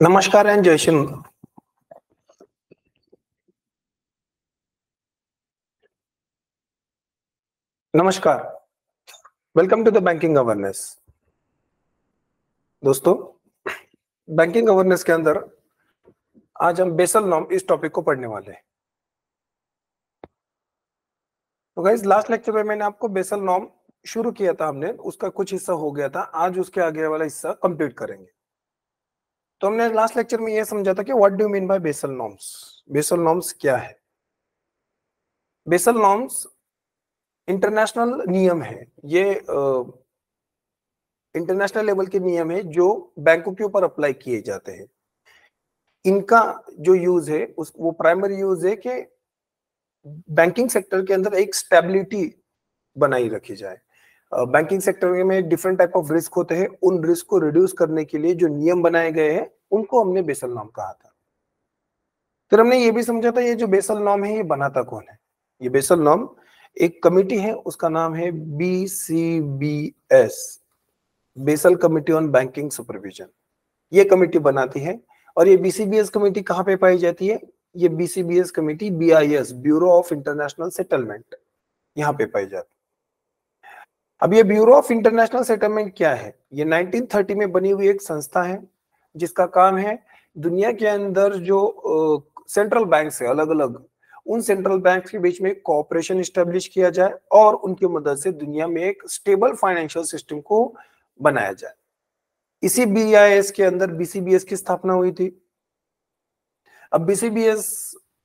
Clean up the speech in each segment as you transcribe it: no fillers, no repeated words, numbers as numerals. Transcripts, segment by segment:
नमस्कार एंड जय श्री राम। नमस्कार, welcome to the banking awareness. दोस्तों, बैंकिंग अवेयरनेस के अंदर आज हम बेसल नॉर्म इस टॉपिक को पढ़ने वाले हैं। तो गाइस, लास्ट लेक्चर में मैंने आपको बेसल नॉर्म शुरू किया था, हमने उसका कुछ हिस्सा हो गया था। आज उसके आगे वाला हिस्सा कंप्लीट करेंगे। तो हमने लास्ट लेक्चर में यह समझा था कि what do you mean by Basel norms. Basel norms क्या है? बेसल नॉर्म्स इंटरनेशनल नियम है। ये इंटरनेशनल लेवल के नियम है जो बैंकों के ऊपर अप्लाई किए जाते हैं। इनका जो यूज है वो प्राइमरी यूज है कि बैंकिंग सेक्टर के अंदर एक स्टेबिलिटी बनाई रखी जाए। बैंकिंग सेक्टर में डिफरेंट टाइप ऑफ रिस्क होते हैं, उन रिस्क को रिड्यूस करने के लिए जो नियम बनाए गए हैं उनको हमने बेसल नॉर्म कहा था। फिर हमने ये भी समझा था ये जो बेसल नॉर्म है ये बनाता कौन है। ये बेसल नॉर्म एक कमिटी है, उसका नाम है BCBS, Basel committee on banking supervision. ये कमिटी बनाती है। और ये BCBS कमेटी कहाँ पे पाई जाती है? ये BCBS committee BIS, bureau of international settlement, यहाँ पे पाई जाती है। अब ये ब्यूरो ऑफ इंटरनेशनल सेटलमेंट क्या है? ये 1930 में बनी हुई एक संस्था है जिसका काम है दुनिया के अंदर जो सेंट्रल बैंक है अलग अलग, उन सेंट्रल बैंक के बीच में कोऑपरेशन स्टेब्लिश किया जाए और उनकी मदद से दुनिया में एक स्टेबल फाइनेंशियल सिस्टम को बनाया जाए। इसी BIS के अंदर BCBS की स्थापना हुई थी। अब BCBS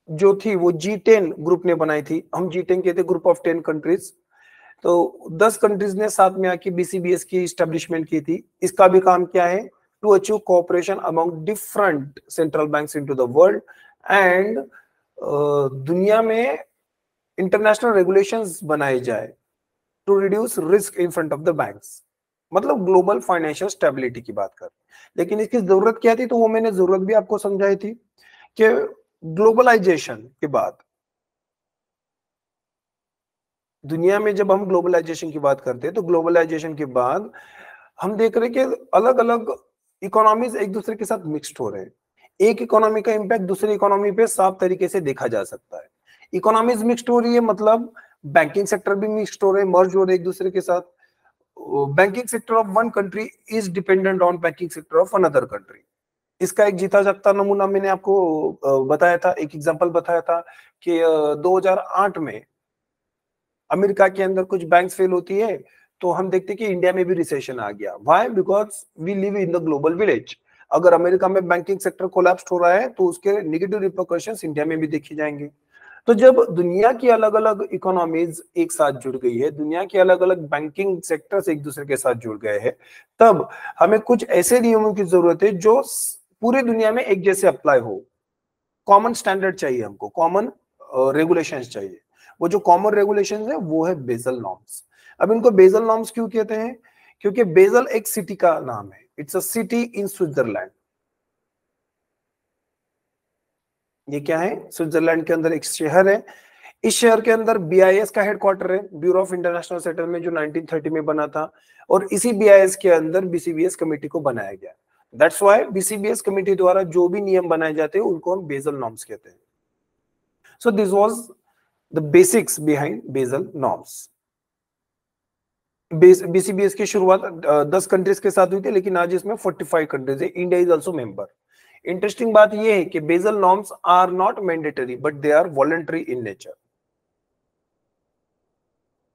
जो थी वो G10 ग्रुप ने बनाई थी। हम G10 कहते हैं ग्रुप ऑफ 10 कंट्रीज। तो 10 कंट्रीज ने साथ में आके BCBS की इस्टेब्लिशमेंट की थी। इसका भी काम क्या है? To achieve cooperation among different central banks into the world and दुनिया में इंटरनेशनल रेगुलेशंस बनाए जाए to reduce risk in front of the banks. मतलब ग्लोबल फाइनेंशियल स्टेबिलिटी की बात कर। लेकिन इसकी जरूरत क्या थी? तो वो मैंने जरूरत भी आपको समझाई थी कि ग्लोबलाइजेशन के बाद दुनिया में जब हम ग्लोबलाइजेशन की बात करते हैं तो ग्लोबलाइजेशन के बाद हम देख रहे हैं कि अलग अलग इकोनॉमीज एक दूसरे के साथ मिक्स्ड हो रहे हैं। एक इकोनॉमी का इंपैक्ट दूसरी इकोनॉमी पे साफ तरीके से देखा जा सकता है। इकोनॉमीज मिक्स्ड हो रही है, मतलब बैंकिंग सेक्टर भी मिक्स्ड हो रहे हैं, मर्ज हो रहे हैं एक दूसरे के साथ। Banking sector of one country is dependent on banking sector of another country. इसका एक जीता जागता नमूना मैंने आपको बताया था, एक एग्जांपल बताया था कि 2008 में अमेरिका के अंदर कुछ बैंक्स फेल होती है तो हम देखते हैं कि इंडिया में भी रिसेशन आ गया। Why? Because we live in the global village. अगर अमेरिका में बैंकिंग सेक्टर कोलैप्स हो रहा है तो उसके नेगेटिव रिपरकशंस इंडिया में भी देखे जाएंगे। तो जब दुनिया की अलग अलग इकोनॉमीज एक साथ जुड़ गई है, दुनिया के अलग अलग बैंकिंग सेक्टर्स एक दूसरे के साथ जुड़ गए हैं, तब हमें कुछ ऐसे नियमों की जरूरत है जो पूरी दुनिया में एक जैसे अप्लाई हो। कॉमन स्टैंडर्ड चाहिए, हमको कॉमन रेगुलेशंस चाहिए। वो जो कॉमन रेगुलेशंस है वो है बेसल नॉर्म्स। अब इनको बेसल नॉर्म्स क्यों कहते हैं? क्योंकि बेसल एक सिटी का नाम है। It's a city in Switzerland. ये क्या है? स्विट्जरलैंड के अंदर एक शहर है। इस शहर के अंदर BIS का हेडक्वार्टर है, ब्यूरो ऑफ इंटरनेशनल सेटलमेंट, जो 1930 में बना था। और इसी BIS के अंदर BCBS कमेटी को बनाया गया। दैट्स व्हाई BCBS कमेटी द्वारा जो भी नियम बनाए जाते हैं उनको हम बेसल नॉर्म्स कहते हैं। So this was the basics behind Basel norms. BCBS की शुरुआत 10 कंट्रीज के साथ हुई थी, लेकिन आज इसमें 45 कंट्रीज है। India is also member. Interesting बात यह है कि Basel norms are not mandatory but they are voluntary in nature.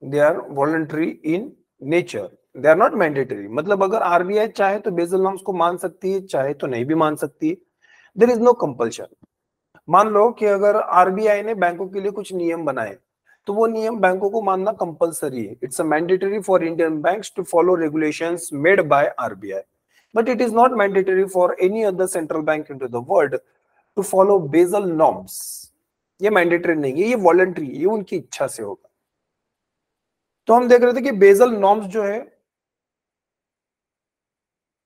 They are voluntary in nature, they are not mandatory. मतलब अगर RBI चाहे तो बेसल नॉर्म्स को मान सकती है, चाहे तो नहीं भी मान सकती है। There is no compulsion. मान लो कि अगर RBI ने बैंकों के लिए कुछ नियम बनाए तो वो नियम बैंकों को मानना कंपलसरी है। It's a mandatory for Indian banks to follow regulations made by RBI, but it is not mandatory for any other central bank into the world to follow Basel norms. ये मैंडेटरी नहीं है, ये voluntary है, ये उनकी इच्छा से होगा। तो हम देख रहे थे कि बेसल नॉर्म्स जो है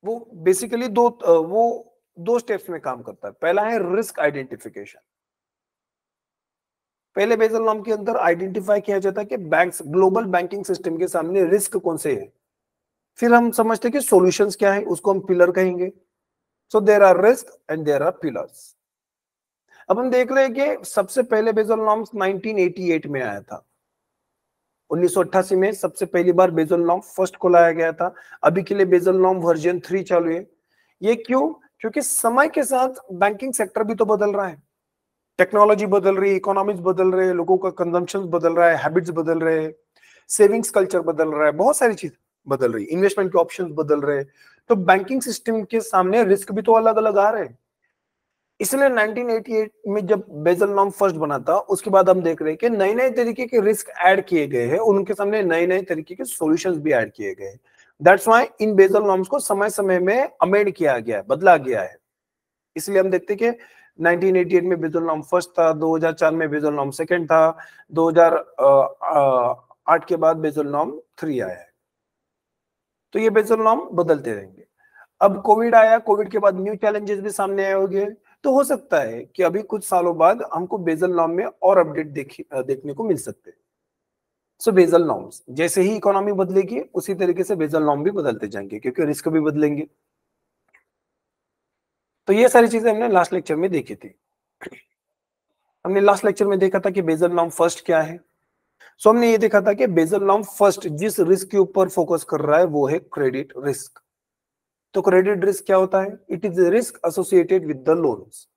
वो बेसिकली दो स्टेप्स में काम करता है। पहला है रिस्क आइडेंटिफिकेशन। पहले बेसल नॉर्म के अंदर आइडेंटिफाई किया जाता है कि बैंक्स, ग्लोबल बैंकिंग सिस्टम के सामने रिस्क कौन से है। फिर हम समझते हैं कि सॉल्यूशंस क्या है, उसको हम पिलर कहेंगे। So there are risk and there are pillars. अब हम देख रहे हैं कि सबसे पहले बेसल नॉर्म्स 1988 में आया था। 1988 में सबसे पहली बार बेसल नॉर्म फर्स्ट को लाया गया था। अभी के लिए बेसल नॉर्म वर्जन 3 चालू है। ये क्यों? क्योंकि समय के साथ बैंकिंग सेक्टर भी तो बदल रहा है, टेक्नोलॉजी बदल रही है, इकोनॉमिक्स बदल रहे हैं, लोगों का कंजम्पशन बदल रहा है, हैबिट्स बदल रहे हैं, सेविंग्स कल्चर बदल रहा है, बहुत सारी चीज बदल रही है, इन्वेस्टमेंट के ऑप्शंस बदल रहे हैं। तो बैंकिंग सिस्टम के सामने रिस्क भी तो अलग अलग आ रहे हैं। इसलिए 1988 में जब बेसल नॉर्म फर्स्ट बना था, उसके बाद हम देख रहे हैं कि नए नए तरीके के रिस्क ऐड किए गए हैं, उनके सामने नए नए तरीके के सॉल्यूशंस भी ऐड किए गए। That's why in Basel norms को समय समय में अमेंड किया गया है, बदला गया है। इसलिए हम देखते हैं कि 1988 में बेसल नॉर्म फर्स्ट था, 2004 में बेसल नॉर्म सेकंड था, 2008 के बाद बेसल नॉर्म 3 आया है। तो ये बेसल नॉर्म बदलते रहेंगे। अब कोविड आया, कोविड के बाद न्यू चैलेंजेस भी सामने आए होंगे, तो हो सकता है कि अभी कुछ सालों बाद हमको बेसल नॉर्म में और अपडेट देखने को मिल सकते हैं। सो बेसल नॉर्म्स, जैसे ही इकोनॉमी बदलेगी उसी तरीके से बेसल नॉर्म भी बदलते जाएंगे, क्योंकि रिस्क भी बदलेंगे। तो ये सारी चीजें हमने लास्ट लेक्चर में देखी थी। हमने लास्ट लेक्चर में देखा था कि बेसल नॉर्म फर्स्ट क्या है। सो हमने ये देखा था कि बेसल नॉर्म फर्स्ट जिस रिस्क के ऊपर फोकस कर रहा है वो है क्रेडिट रिस्क। तो क्रेडिट रिस्क क्या होता है? It is risk associated with the loans.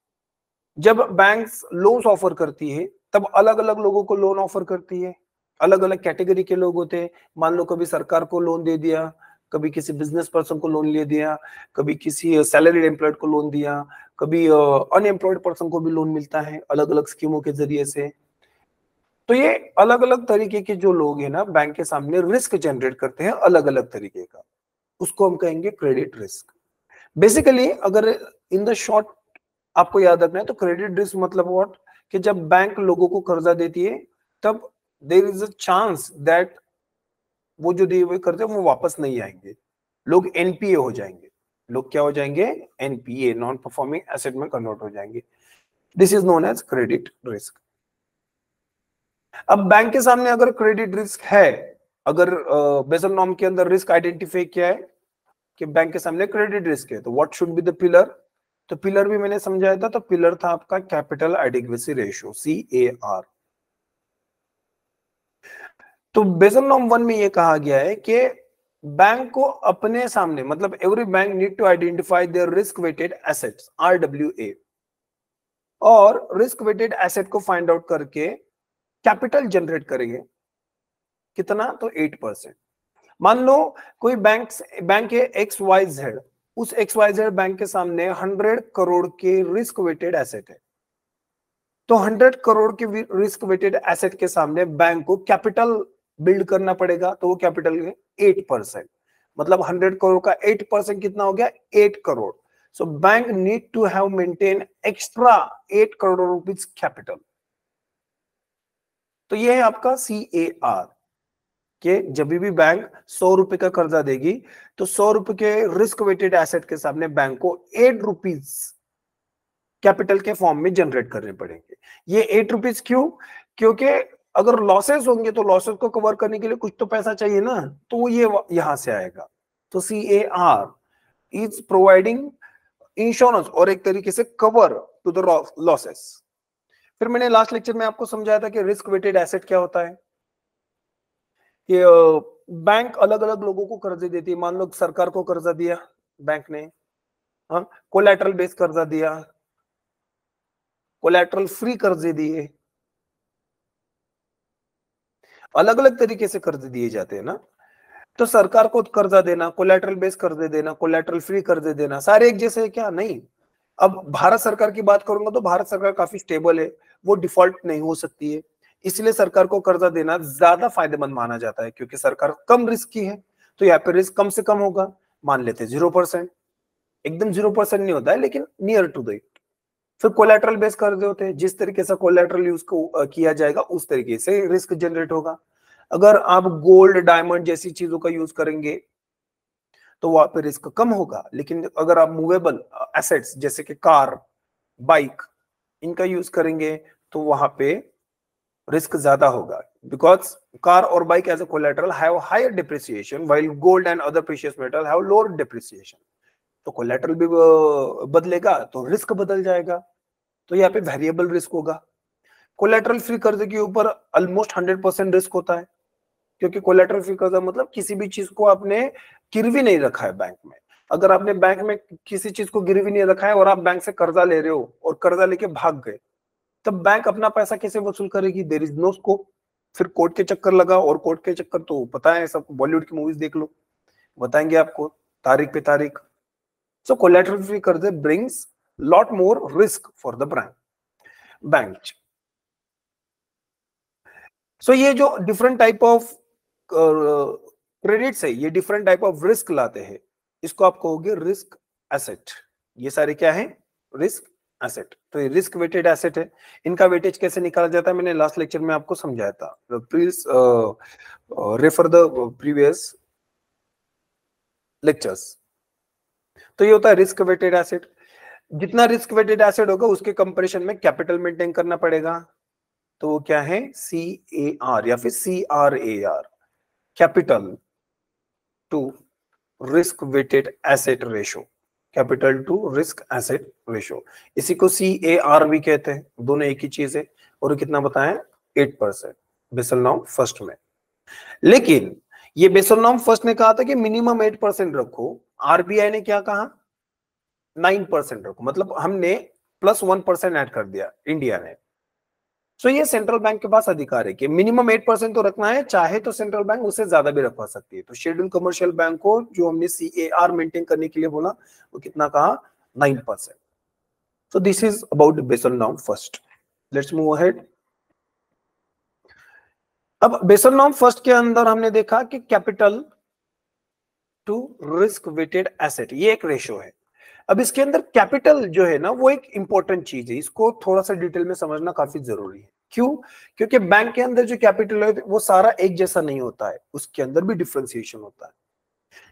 जब बैंक्स लोन्स ऑफर करती है तब अलग अलग लोगों को लोन ऑफर करती है, अलग अलग कैटेगरी के लोग होते हैं। मान लो कभी सरकार को लोन दे दिया, कभी किसी बिजनेस पर्सन को लोन ले दिया, कभी किसी सैलरीड एम्प्लॉयड को लोन दिया, कभी अनएम्प्लॉयड पर्सन को भी लोन मिलता है अलग अलग स्कीमों के जरिए से। तो ये अलग अलग तरीके के जो लोग हैं ना, बैंक के सामने रिस्क जनरेट करते हैं अलग अलग तरीके का, उसको हम कहेंगे क्रेडिट रिस्क। बेसिकली अगर इन द शॉर्ट आपको याद रखना है तो क्रेडिट रिस्क मतलब व्हाट, कि जब बैंक लोगों को कर्जा देती है तब there is a chance that वो जो दिए हुए कर्जे वो वापस नहीं आएंगे, लोग एनपीए हो जाएंगे। लोग क्या हो जाएंगे? एनपीए, नॉन परफॉर्मिंग एसेट में कन्वर्ट हो जाएंगे। This is known as credit risk. अब बैंक के सामने अगर क्रेडिट रिस्क है, अगर बेसल नॉर्म के अंदर रिस्क आइडेंटिफाई किया है कि बैंक के सामने क्रेडिट रिस्क है, तो what should be the pillar? तो पिलर भी मैंने समझाया था, तो पिलर था आपका कैपिटल एडिक्वेसी रेशियो, CAR। तो बेसल नॉर्म 1 में ये कहा गया है कि बैंक को अपने सामने, मतलब every bank need to identify their risk weighted assets, RWA, और रिस्क वेटेड एसेट को फाइंड आउट करके कैपिटल जनरेट करेंगे। कितना? तो 8%। मान लो कोई बैंक है XYZ, उस XYZ बैंक के सामने 100 करोड़ के रिस्क वेटेड एसेट है। तो 100 करोड़ के रिस्क वेटेड एसेट के सामने बैंक को कैपिटल बिल्ड करना पड़ेगा, तो वो कैपिटल है 8%। मतलब 100 करोड़ का 8% कितना हो गया? 8 crore. So bank need to have maintain extra 8 crore rupees capital. तो ये है आपका CAR, कि जब भी बैंक 100 रुपए का कर्जा देगी तो 100 रुपए के रिस्क वेटेड एसेट के सामने बैंक को 8 रुपीज कैपिटल के फॉर्म में जनरेट करने पड़ेंगे। ये 8 रुपीज क्यों? क्योंकि अगर लॉसेस होंगे तो लॉसेस को कवर करने के लिए कुछ तो पैसा चाहिए ना, तो वो ये यहां से आएगा। तो CAR इज प्रोवाइडिंग इंश्योरेंस और एक तरीके से कवर टू द लॉसेस। फिर मैंने लास्ट लेक्चर में आपको समझाया था कि रिस्क वेटेड एसेट क्या होता है, कि बैंक अलग अलग लोगों को कर्जे देती है। मान लो सरकार को कर्जा दिया बैंक ने, हाँ, कोलैटरल बेस्ड कर्जा दिया, कोलैटरल फ्री कर्जे दिए, अलग अलग तरीके से कर्जे दिए जाते हैं ना। तो सरकार को कर्जा देना, कोलैटरल बेस्ड कर्जे देना, कोलैटरल फ्री कर्जे देना, सारे एक जैसे है क्या? नहीं। अब भारत सरकार की बात करूंगा तो भारत सरकार काफी स्टेबल है, वो डिफॉल्ट नहीं हो सकती है, इसलिए सरकार को कर्जा देना ज्यादा फायदेमंद माना जाता है, क्योंकि सरकार कम रिस्क की है, तो यहाँ पे रिस्क कम से कम होगा। मान लेते 0%, एकदम 0% नहीं होता है लेकिन नियर टू द। फिर कोलैटरल बेस्ड कर्जे होते हैं, जिस तरीके से कोलैटरल यूज को किया जाएगा उस तरीके से रिस्क जनरेट होगा। अगर आप गोल्ड, डायमंड जैसी चीजों का यूज करेंगे तो वहां पे रिस्क कम होगा, लेकिन अगर आप मूवेबल एसेट्स जैसे कि कार, बाइक, इनका यूज करेंगे तो वहां पे रिस्क ज्यादा होगा, बिकॉज कार और bike as a collateral have higher depreciation while gold and other precious metal have lower depreciation. तो कोलेटरल भी बदलेगा तो रिस्क बदल जाएगा, तो यहाँ पे वेरिएबल रिस्क होगा। कोलेटरल फ्री कर्ज के ऊपर ऑलमोस्ट 100% रिस्क होता है, क्योंकि कोलेटरल फ्री कर्जा मतलब किसी भी चीज को आपने गिरवी नहीं रखा है बैंक में। अगर आपने बैंक में किसी चीज को गिरवी नहीं रखा है और आप बैंक से कर्जा ले रहे हो और कर्जा लेके भाग गए, तब बैंक अपना पैसा कैसे वसूल करेगी? There is no scope. फिर कोर्ट के चक्कर लगा, और कोर्ट के चक्कर तो पता है सबको, बॉलीवुड की मूवीज देख लो, बताएंगे आपको तारीख पे तारीख। सो कोलेटरल फ्री कर्जे brings lot more risk for the bank. So ये जो डिफरेंट टाइप ऑफ क्रेडिट्स है, ये डिफरेंट टाइप ऑफ रिस्क लाते हैं, इसको आप कहोगे रिस्क एसेट। ये सारे क्या है? Risk asset. तो ये रिस्क वेटेड एसेट है। इनका वेटेज कैसे निकाला जाता है मैंने लास्ट लेक्चर में आपको समझाया था, please refer the previous lectures. तो ये होता है रिस्क वेटेड एसेट। जितना रिस्क वेटेड एसेट होगा उसके कंपैरिजन में कैपिटल मेंटेन करना पड़ेगा, तो वो क्या है? CAR या फिर CRAR, capital to risk weighted asset ratio. Capital to risk asset ratio, इसी को CAR भी कहते हैं, दोनों एक ही चीज है। और कितना बताएं? 8% बेसल नॉर्म फर्स्ट में। लेकिन ये बेसल नॉर्म फर्स्ट ने कहा था कि मिनिमम 8% रखो, RBI ने क्या कहा? 9% रखो, मतलब हमने +1% ऐड कर दिया इंडिया ने। सो ये सेंट्रल बैंक के पास अधिकार है कि मिनिमम 8% तो रखना है, चाहे तो सेंट्रल बैंक उससे ज्यादा भी रखवा सकती है। तो शेड्यूल कमर्शियल बैंक को जो हमने CAR मेंटेन करने के लिए बोला, वो कितना कहा? 9%। So this is about Basel norm first. Let's move ahead. अब बेसल नॉर्म फर्स्ट के अंदर हमने देखा कि capital to risk weighted asset, ये एक रेशियो है। अब इसके अंदर कैपिटल जो है ना, वो एक इंपॉर्टेंट चीज है, इसको थोड़ा सा डिटेल में समझना काफी जरूरी है। क्यों? क्योंकि बैंक के अंदर जो कैपिटल है वो सारा एक जैसा नहीं होता है, उसके अंदर भी डिफरेंशिएशन होता है।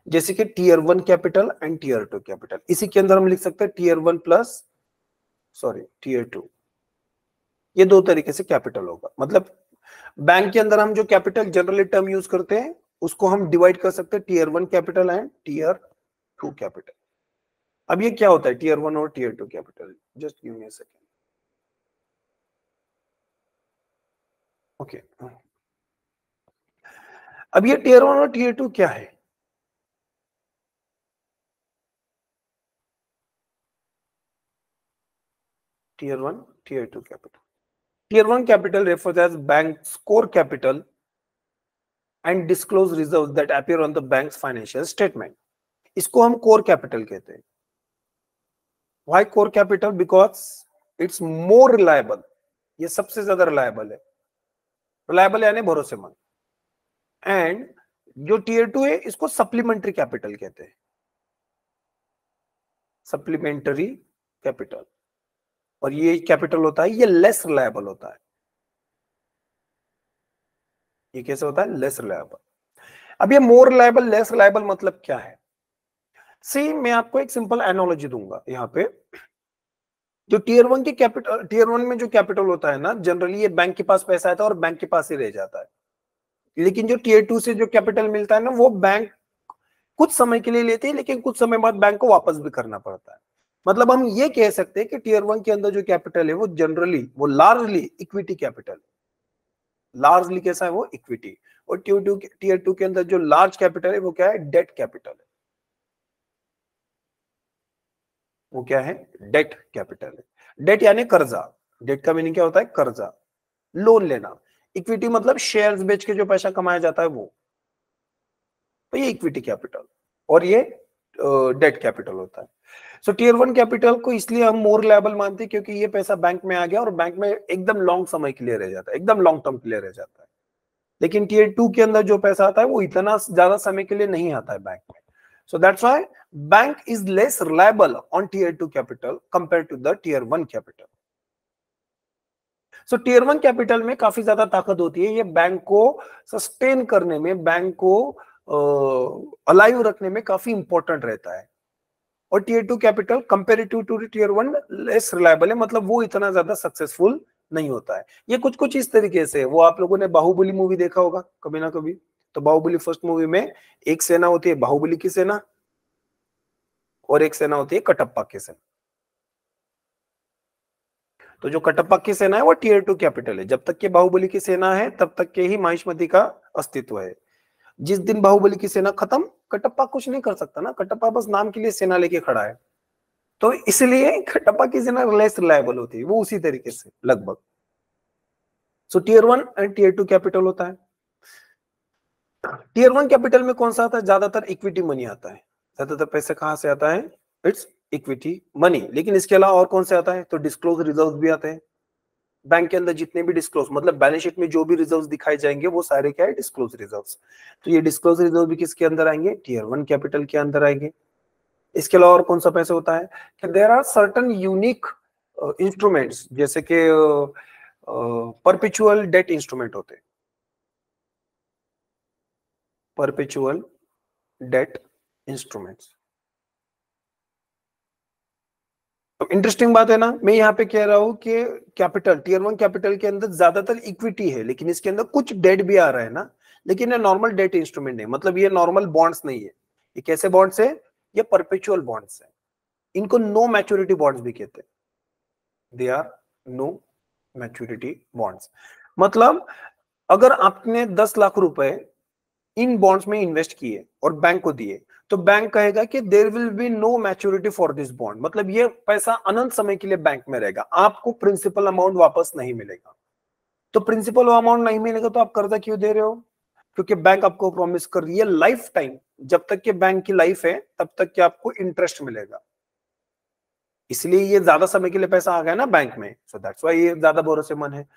जैसे कि Tier 1 capital and Tier 2 capital, इसी के अंदर हम लिख सकते हैं Tier 1 प्लस Tier 2। ये दो तरीके से कैपिटल होगा। मतलब बैंक के अंदर हम जो कैपिटल जनरली टर्म यूज करते हैं उसको हम डिवाइड कर सकते हैं Tier 1 capital and Tier 2 capital. अब ये क्या होता है Tier 1 और Tier 2 capital? Just give me a second. Okay, अब ये Tier 1 और Tier 2 क्या है? Tier 1, Tier 2 capital. Tier 1 capital refers as bank's core capital and disclose reserves that appear on the bank's financial statement. इसको हम core capital कहते हैं। Why core capital? Because it's more reliable. ये सबसे ज्यादा reliable है। Reliable यानी भरोसेमंद। And जो Tier 2 है इसको supplementary capital कहते हैं। Supplementary capital। और ये कैपिटल होता है, ये लेस रिलायबल होता है। ये कैसे होता है? Less reliable. अब ये मोर रिलायबल, लेस रिलायबल मतलब क्या है? सी, मैं आपको एक सिंपल एनालॉजी दूंगा यहाँ पे। जो Tier 1 की कैपिटल, Tier 1 में जो कैपिटल होता है ना, जनरली ये बैंक के पास पैसा आता है और बैंक के पास ही रह जाता है। लेकिन जो Tier 2 से जो कैपिटल मिलता है ना, वो बैंक कुछ समय के लिए लेती है, लेकिन कुछ समय बाद बैंक को वापस भी करना पड़ता है। मतलब हम ये कह सकते हैं कि Tier 1 के अंदर जो कैपिटल है वो जनरली, वो लार्जली इक्विटी कैपिटल, लार्जली कैसा है? वो इक्विटी। और Tier 2 के अंदर जो लार्ज कैपिटल है वो क्या है? डेट कैपिटल है। वो क्या है? डेट कैपिटल है। डेट यानी कर्जा। डेट का मीनिंग क्या होता है? कर्जा, लोन लेना। इक्विटी मतलब शेयर्स बेच के जो पैसा कमाया जाता है वो, तो ये इक्विटी कैपिटल और ये डेट कैपिटल होता है। सो Tier 1 कैपिटल को इसलिए हम मोर रिलायबल मानते हैं क्योंकि ये पैसा बैंक में आ गया और बैंक में एकदम लॉन्ग समय के लिए रह जाता है, एकदम लॉन्ग टर्म के लिए रह जाता है। लेकिन Tier 2 के अंदर जो पैसा आता है वो इतना ज्यादा समय के लिए नहीं आता है बैंक में। So that's why bank is less reliable on Tier 2 capital compared to the Tier 1 capital. So Tier 1 capital में काफी ज्यादा ताकत होती है, ये बैंक को सस्टेन करने में, बैंक को अलाइव रखने में काफी इंपॉर्टेंट रहता है। और Tier 2 capital comparative to Tier 1 less reliable है, मतलब वो इतना ज्यादा सक्सेसफुल नहीं होता है। ये कुछ कुछ इस तरीके से, वो आप लोगों ने बाहुबली मूवी देखा होगा कभी ना कभी। तो बाहुबली फर्स्ट मूवी में एक सेना होती है, बाहुबली की सेना, और एक सेना होती है कटप्पा की सेना। तो जो कटप्पा की सेना है वो टियर 2 कैपिटल है। जब तक के बाहुबली की सेना है तब तक के ही महिष्मति का अस्तित्व है। जिस दिन बाहुबली की सेना खत्म, कटप्पा कुछ नहीं कर सकता ना, कटप्पा बस नाम के लिए सेना लेके खड़ा है। तो इसलिए कटप्पा की सेना लेस रिलायबल होती है, वो उसी तरीके से लगभग। सो टियर 1 एंड टियर 2 कैपिटल होता है। टियर 1 कैपिटल में कौन सा आता है? ज्यादातर इक्विटी मनी आता है। ज्यादातर पैसे कहां से आता है? It's equity money. लेकिन इसके अलावा और कौन से आता है? तो डिस्क्लोज रिजर्व भी आते हैं। बैंक के अंदर जितने भी डिस्क्लोज, मतलब बैलेंस शीट में जो भी रिजर्व्स दिखाए जाएंगे वो सारे क्या है? Disclose reserves. तो ये डिस्क्लोज रिजर्व भी किसके अंदर आएंगे? टियर 1 कैपिटल के अंदर आएंगे। इसके अलावा और कौन सा पैसे होता है कि there are certain unique instruments, जैसे कि परपेचुअल डेट इंस्ट्रूमेंट होते हैं। Perpetual debt instruments. तो इंटरेस्टिंग बात है ना, मैं यहाँ पे कह रहा हूं कि कैपिटल, टियर 1 कैपिटल के अंदर ज्यादातर इक्विटी है, लेकिन इसके अंदर कुछ डेट भी आ रहा है ना। लेकिन ये नॉर्मल डेट इंस्ट्रूमेंट है, मतलब ये नॉर्मल बॉन्ड्स नहीं है। ये कैसे बॉन्ड्स है? ये परपेचुअल बॉन्ड्स है। इनको नो मैच्योरिटी बॉन्ड्स भी कहते हैं। They are no maturity bonds. मतलब अगर आपने 10 लाख रुपए इन बॉन्ड्स में इन्वेस्ट किए और बैंक को दिए, तो बैंक कहेगा कि there will be no maturity for this bond, मतलब ये पैसा अनंत समय के लिए बैंक में रहेगा, आपको प्रिंसिपल अमाउंट वापस नहीं मिलेगा। तो प्रिंसिपल अमाउंट नहीं मिलेगा तो आप कर्जा क्यों दे रहे हो? क्योंकि बैंक आपको प्रॉमिस कर रही है लाइफ टाइम, जब तक के बैंक की लाइफ है तब तक के आपको इंटरेस्ट मिलेगा। इसलिए ये ज्यादा समय के लिए पैसा आ गया ना बैंक में, सो दैट्स व्हाई ये ज्यादा भरोसेमंद है।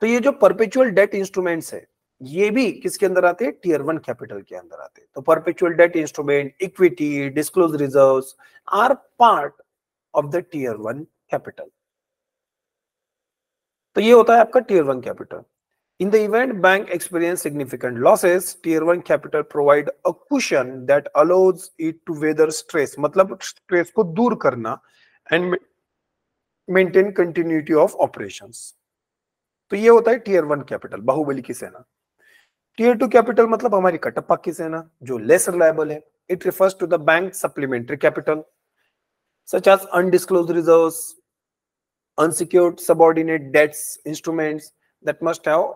तो ये जो परपेचुअल डेट इंस्ट्रूमेंट्स है, ये भी किसके अंदर आते हैं? टियर 1 कैपिटल के अंदर आते हैं। तो perpetual debt instrument, equity, disclose reserves are part of the tier 1 capital. तो ये होता है आपका tier 1 capital. In the event bank experience significant losses, tier 1 capital provide a cushion that allows it to weather stress, मतलब stress को दूर करना and maintain continuity of operations। तो ये होता है टियर 1 कैपिटल, बाहुबली की सेना। टियर 2 कैपिटल मतलब हमारी कटप्पा की सेना, जो लेस रिलायबल है। It refers to the bank supplementary capital such as undisclosed reserves, unsecured subordinate debts instruments that must have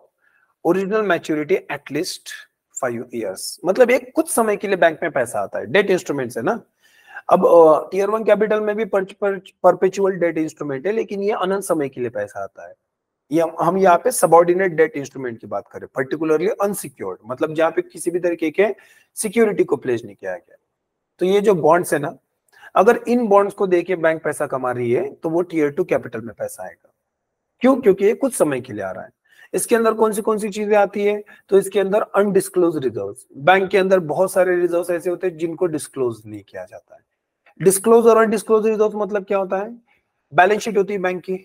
original maturity at least 5 years। मतलब एक कुछ समय के लिए बैंक में पैसा आता है, डेट इंस्ट्रूमेंट्स है ना। अब टियर 1 कैपिटल में भी परपेचुअल डेट इंस्ट्रूमेंट है, लेकिन ये अनंत समय के लिए पैसा आता है। ये हम यहाँ पे सबऑर्डिनेट डेट इंस्ट्रूमेंट की बात करें, पर्टिकुलरली अनसिक्योर्ड, मतलब जहाँ पे किसी भी तरीके के सिक्योरिटी को प्लेस नहीं किया गया। तो ये जो बॉन्ड्स है ना, अगर इन बॉन्ड्स को देके बैंक पैसा कमा रही है तो वो टियर 2 कैपिटल में पैसा आएगा। क्यों? क्योंकि ये कुछ समय के लिए आ रहा है। इसके अंदर कौन सी चीजें आती है? तो इसके अंदर अनडिस्क्लोज रिजर्व्स। बैंक के अंदर बहुत सारे रिजर्व्स ऐसे होते हैं जिनको डिस्क्लोज नहीं किया जाता है। डिस्क्लोज और अनडिस्क्लोज रिजर्व्स मतलब क्या होता है? बैलेंस शीट होती है बैंक की,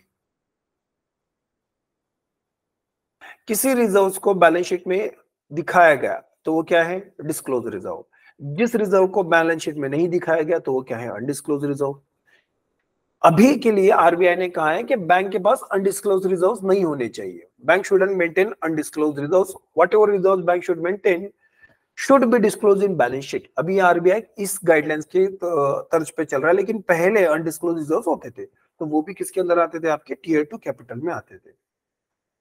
किसी रिजर्व्स को बैलेंस शीट में दिखाया गया तो वो क्या है? Disclose reserve. जिस रिजर्व को बैलेंस शीट में नहीं दिखाया गया तो वो क्या है? Undisclosed reserve. अभी के लिए आरबीआई ने कहा है कि बैंक के पास अनडिस्क्लोज रिजर्व्स नहीं होने चाहिए। Bank shouldn't maintain undisclosed reserves, whatever reserves bank should maintain should be disclose in balance sheet. अभी आरबीआई इस गाइडलाइंस के तर्ज पे चल रहा है, लेकिन पहले अनडिस्क्लोज रिजर्व्स होते थे तो वो भी किसके अंदर आते थे? आपके टियर 2 कैपिटल में आते थे।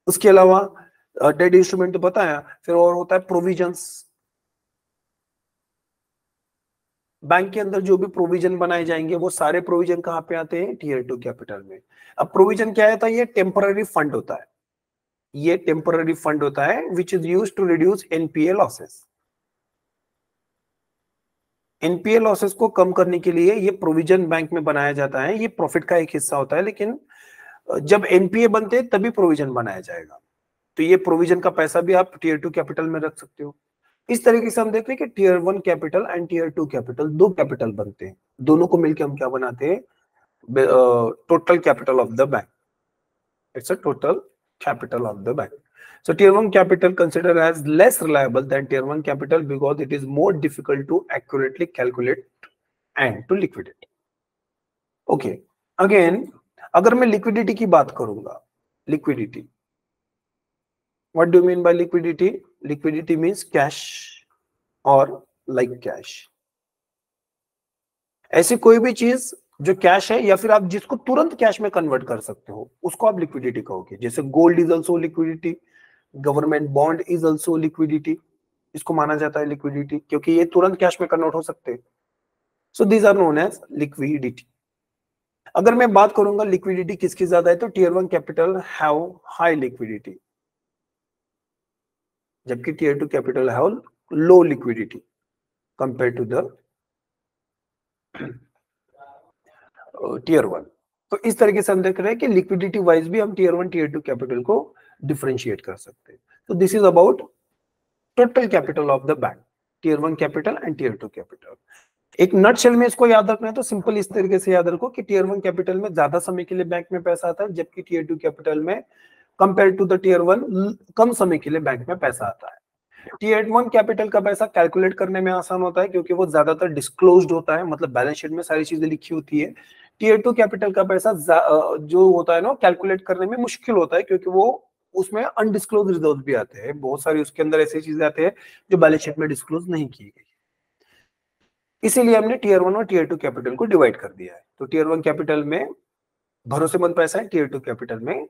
उसके अलावा डेट इंस्ट्रूमेंट तो बताया, फिर और होता है प्रोविजंस। बैंक के अंदर जो भी प्रोविजन बनाए जाएंगे वो सारे प्रोविजन कहाँ पे आते हैं? टियर 2 कैपिटल में। अब प्रोविजन क्या है? ये टेम्पररी फंड होता है। ये टेम्पररी फंड होता है which is used to reduce NPA losses. NPA losses को कम करने के लिए ये प्रोविजन बैंक में बनाया जाता है। ये प्रॉफिट का एक हिस्सा होता है, लेकिन जब एनपीए बनते हैं तभी प्रोविजन बनाया जाएगा। तो ये प्रोविजन का पैसा भी आप टियर 2 कैपिटल में रख सकते हो। इस तरीके से हम देख रहे हैं कि tier 1 capital and tier 2 capital, दो कैपिटल बनते हैं। दोनों को मिलकर हम क्या बनाते हैं? Total capital of the bank. It's a total capital of the bank. So tier 1 capital considered as less reliable than tier 1 capital because it is more difficult to accurately calculate and to liquidate. Okay. Again, अगर मैं liquidity की बात करूंगा, liquidity. What do you mean by liquidity? Liquidity means cash or like cash. ऐसी कोई भी चीज जो कैश है या फिर आप जिसको तुरंत कैश में कन्वर्ट कर सकते हो उसको आप लिक्विडिटी कहोगे। जैसे gold is also liquidity, government bond is also liquidity, इसको माना जाता है लिक्विडिटी क्योंकि ये तुरंत कैश में कन्वर्ट हो सकते हैं। So these are known as liquidity. अगर मैं बात करूंगा लिक्विडिटी किसकी ज्यादा है तो tier 1 capital have high liquidity, जबकि tier 2 capital have low liquidity compare to the tier 1। तो इस तरीके से हम देख रहे हैं कि लिक्विडिटी वाइज भी हम टीयर 1 टीयर 2 कैपिटल को डिफरेंशिएट कर सकते हैं। तो this is about total capital of the bank, tier 1 capital and tier 2 capital. एक नटशेल में इसको याद रखना है तो सिंपल इस तरीके से याद रखो कि टीयर 1 कैपिटल में ज्यादा समय के लिए बैंक में पैसा आता है, जबकि टीयर 2 कैपिटल में कंपेयर टू द टीयर 1 कम समय के लिए बैंक में पैसा आता है। टीयर 1 कैपिटल का पैसा कैलकुलेट करने में आसान होता है क्योंकि वो ज्यादातर डिस्क्लोज्ड होता है, मतलब बैलेंस शीट में सारी चीजें लिखी होती है। टीयर 2 कैपिटल का पैसा जो होता है ना कैलकुलेट करने में मुश्किल होता है क्योंकि वो उसमें अनडिस्क्लोज रिजर्व भी आते हैं, बहुत सारी उसके अंदर ऐसी चीजें आते हैं जो बैलेंस शीट में डिस्क्लोज नहीं की गई। इसीलिए हमने टीयर 1 और टीयर 2 कैपिटल को डिवाइड कर दिया है। तो टीयर 1 कैपिटल में भरोसेमंद पैसा है, टीयर 2 कैपिटल में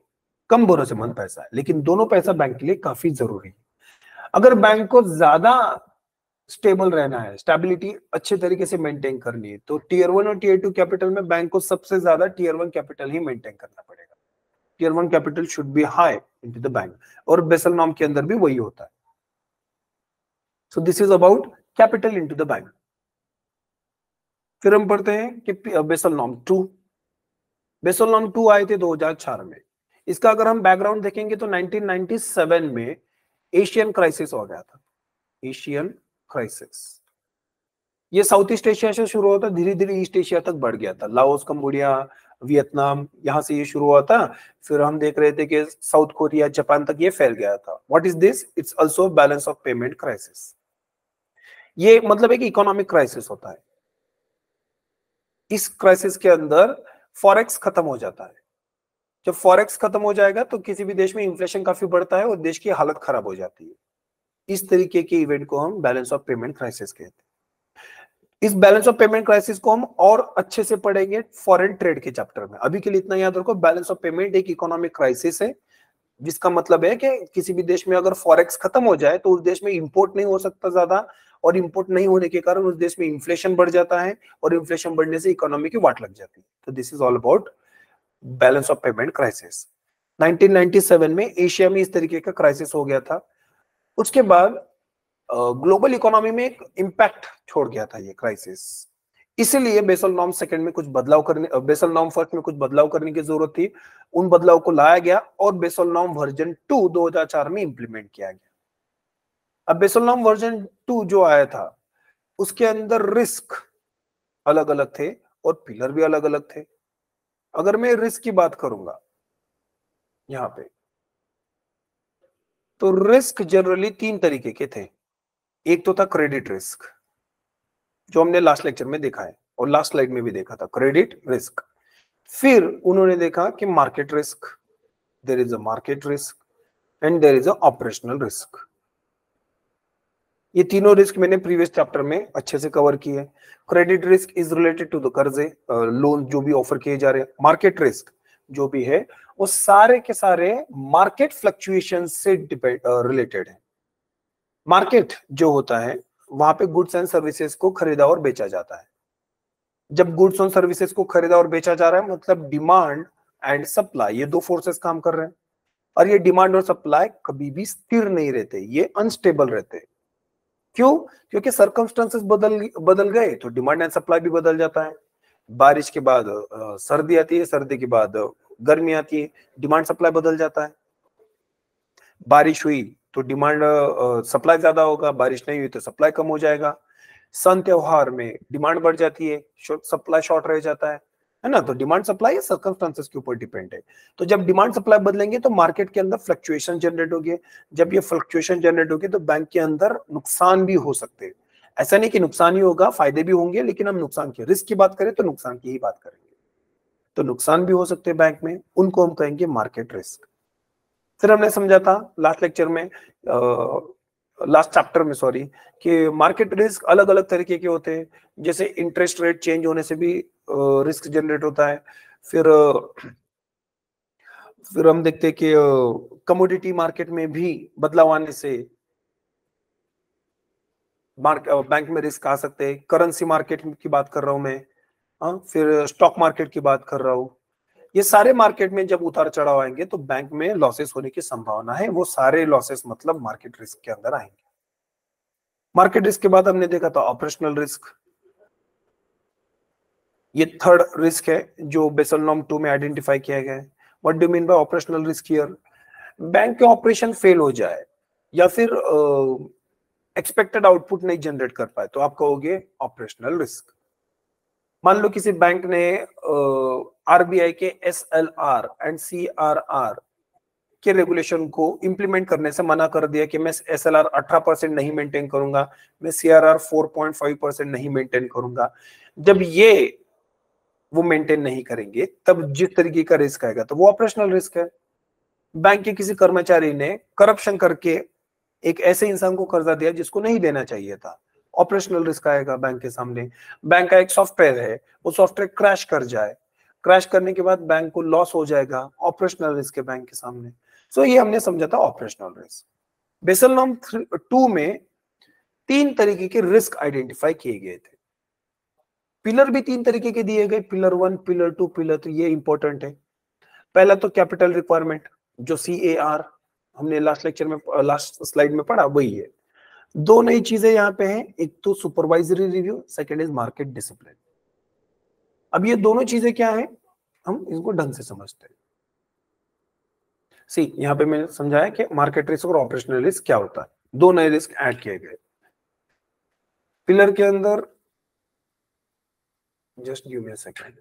कम भरोसेमंद पैसा है, लेकिन दोनों पैसा बैंक के लिए काफी जरूरी है। अगर बैंक को ज्यादा स्टेबल रहना है, स्टेबिलिटी अच्छे तरीके से मेंटेन करनी है, तो टीयर 1 और टीयर 2 कैपिटल में बैंक को सबसे ज्यादा टीयर 1 कैपिटल ही मेंटेन करना पड़ेगा। Tier 1 capital should be high into the bank, और बेसल नॉर्म के अंदर भी वही होता है। So this is about capital into the bank. फिर हम पढ़ते हैं कि बेसल नॉर्म 2। बेसल नॉर्म 2 आए थे 2004 में। इसका अगर हम बैकग्राउंड देखेंगे तो 1997 में एशियन क्राइसिस हो गया था, एशियन क्राइसिस। ये साउथ ईस्ट एशिया से शुरू होता, धीरे धीरे ईस्ट एशिया तक बढ़ गया था, लाओस, कंबोडिया, वियतनाम, यहां से ये शुरू हुआ था। फिर हम देख रहे थे कि साउथ कोरिया, जापान तक ये फैल गया था। What is this? It's also balance of payment crisis. ये मतलब एक इकोनॉमिक क्राइसिस होता है। इस क्राइसिस के अंदर फॉरेक्स खत्म हो जाता है। जब फॉरेक्स खत्म हो जाएगा तो किसी भी देश में इन्फ्लेशन काफी बढ़ता है और देश की हालत खराब हो जाती है। इस तरीके के इवेंट को हम बैलेंस ऑफ पेमेंट क्राइसिस कहते हैं। इस बैलेंस ऑफ पेमेंट क्राइसिस को हम और अच्छे से पढ़ेंगे फॉरेन ट्रेड के चैप्टर में। अभी के लिए इतना याद रखो, बैलेंस ऑफ पेमेंट एक इकोनॉमिक क्राइसिस है, जिसका मतलब है कि किसी भी देश में अगर फॉरेक्स खत्म हो जाए तो उस देश में इंपोर्ट नहीं हो सकता ज्यादा, और इंपोर्ट नहीं होने के कारण उस देश में इन्फ्लेशन बढ़ जाता है, और इन्फ्लेशन बढ़ने से इकोनॉमी की वाट लग जाती है। तो this is all about balance of payment crisis. 1997 में एशिया में इस तरीके का क्राइसिस हो गया था। उसके बाद ग्लोबल इकोनॉमी में एक इंपैक्ट छोड़ गया था ये क्राइसिस। इसीलिए बेसल नॉर्म सेकंड में कुछ बदलाव करने, बेसल नॉर्म फर्स्ट में कुछ बदलाव करने की जरूरत थी। उन बदलाव को लाया गया और बेसल नॉर्म वर्जन 2 2004 में इंप्लीमेंट किया गया। अब बेसल नॉर्म वर्जन 2 जो आया था उसके अंदर रिस्क अलग अलग थे और पिलर भी अलग अलग थे। अगर मैं रिस्क की बात करूंगा यहां पे, तो रिस्क जनरली 3 तरीके के थे। एक तो था क्रेडिट रिस्क, जो हमने लास्ट लेक्चर में देखा है और लास्ट स्लाइड में भी देखा था, क्रेडिट रिस्क। फिर उन्होंने देखा कि market risk, there is a market risk and there is a operational risk. ये तीनों रिस्क मैंने प्रीवियस चैप्टर में अच्छे से कवर किए। Credit risk is related to the कर्जे, लोन जो भी ऑफर किए जा रहे हैं। मार्केट रिस्क जो भी है वो सारे के सारे मार्केट फ्लक्चुएशन से रिलेटेड है। मार्केट जो होता है वहां पे गुड्स एंड सर्विसेज को खरीदा और बेचा जाता है। जब गुड्स और सर्विसेज को खरीदा और बेचा जा रहा है मतलब डिमांड एंड सप्लाई, ये दो फोर्सेस काम कर रहे हैं। और ये डिमांड और सप्लाई कभी भी स्थिर नहीं रहते, ये अनस्टेबल रहते हैं। क्यों? क्योंकि सर्कमस्टेंसेस बदल गए तो डिमांड एंड सप्लाई भी बदल जाता है। बारिश के बाद सर्दी आती है, सर्दी के बाद गर्मी आती है, डिमांड सप्लाई बदल जाता है। बारिश हुई तो डिमांड सप्लाई ज्यादा होगा, बारिश नहीं हुई तो सप्लाई कम हो जाएगा। सन त्योहार में डिमांड बढ़ जाती है, सप्लाई शॉर्ट रह जाता है ना। तो डिमांड सप्लाई सर्कमस्टेंसेस के ऊपर डिपेंड है। तो जब डिमांड सप्लाई बदलेंगे तो मार्केट के अंदर फ्लक्चुएशन जनरेट होगी। जब ये फ्लक्चुएशन जनरेट होगी तो बैंक के अंदर नुकसान भी हो सकते हैं। ऐसा नहीं कि नुकसान ही होगा, फायदे भी होंगे, लेकिन हम नुकसान की रिस्क की बात करें तो नुकसान की ही बात करेंगे। तो नुकसान भी हो सकते हैं बैंक में, उनको हम कहेंगे मार्केट रिस्क। फिर हमने समझा था लास्ट लेक्चर में लास्ट चैप्टर में, सॉरी, कि मार्केट रिस्क अलग अलग तरीके के होते हैं। जैसे इंटरेस्ट रेट चेंज होने से भी रिस्क जनरेट होता है। फिर हम देखते हैं कि कमोडिटी मार्केट में भी बदलाव आने से बैंक में रिस्क आ सकते हैं। करेंसी मार्केट की बात कर रहा हूं मैं, फिर स्टॉक मार्केट की बात कर रहा हूं। ये सारे मार्केट में जब उतार चढ़ाव आएंगे तो बैंक में लॉसेस होने की संभावना है। वो सारे लॉसेस मतलब मार्केट रिस्क के अंदर आएंगे। मार्केट रिस्क के बाद हमने देखा था ऑपरेशनल रिस्क। ये थर्ड रिस्क है जो बेसल नॉर्म 2 में आइडेंटिफाई किया गया है। What do mean bye operational risk here? Bank के ऑपरेशन फेल हो जाए या फिर एक्सपेक्टेड आउटपुट नहीं जनरेट कर पाए तो आप कहोगे ऑपरेशनल रिस्क। मान लो किसी बैंक ने आरबीआई के एसएलआर एंड सीआरआर के रेगुलेशन को इंप्लीमेंट करने से मना कर दिया कि मैं एसएलआर 18% नहीं मेंटेन करूंगा, मैं सीआरआर 4.5% नहीं मेंटेन करूंगा। जब ये वो मेंटेन नहीं करेंगे तब जिस तरीके का रिस्क आएगा तो वो ऑपरेशनल रिस्क है। बैंक के किसी कर्मचारी ने करप्शन करके एक ऐसे इंसान को कर्जा दिया जिसको नहीं देना चाहिए था, ऑपरेशनल रिस्क आएगा बैंक के सामने। बैंक का एक सॉफ्टवेयर है, वो सॉफ्टवेयर क्रैश कर जाए, क्रैश करने के बाद बैंक को लॉस हो जाएगा, ऑपरेशनल रिस्क है बैंक के सामने। सो ये हमने समझा था ऑपरेशनल रिस्क। बेसल नॉर्म 2 में 3 तरीके के रिस्क आइडेंटिफाई किए गए थे। पिलर भी 3 तरीके के दिए गए, पिलर 1, पिलर 2, पिलर 3। ये इंपॉर्टेंट है। पहला तो कैपिटल रिक्वायरमेंट, जो CAR हमने लास्ट लेक्चर में, लास्ट स्लाइड में पढ़ा, वही है। 2 नई चीजें यहाँ पे हैं, एक तो supervisory review, second is market discipline. अब ये दोनों चीजें क्या है, हम इसको ढंग से समझते हैं। यहाँ पे मैंने समझाया कि मार्केट रिस्क और ऑपरेशनल रिस्क क्या होता है। 2 नए रिस्क ऐड किए गए पिलर के अंदर। Just give me a second.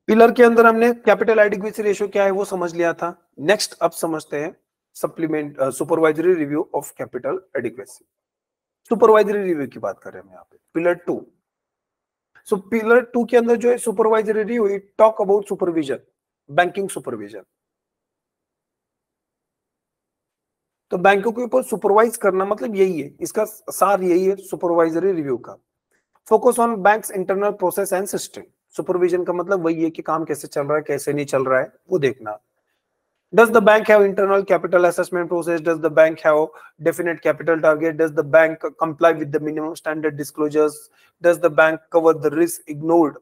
Pillar के अंदर हमने कैपिटल एडिक्वेसी रेशियो क्या है वो समझ लिया था। नेक्स्ट अब समझते हैं supplement supervisory review of capital adequacy. Supervisory review की बात कर रहे हैं हम यहाँ पे, पिलर 2। सो पिलर 2 के अंदर जो है supervisory review, it talk about supervision, banking supervision. तो बैंकों के ऊपर सुपरवाइज करना मतलब यही है, इसका सार यही है सुपरवाइजरी रिव्यू का। Focus on banks internal process and system. Supervision का मतलब वही है कि काम कैसे चल रहा है, कैसे नहीं चल रहा है, वो देखना। Does the bank have internal capital assessment process? Does the bank have definite capital target? Does the bank comply with the minimum standard disclosures? Does the bank cover the risk ignored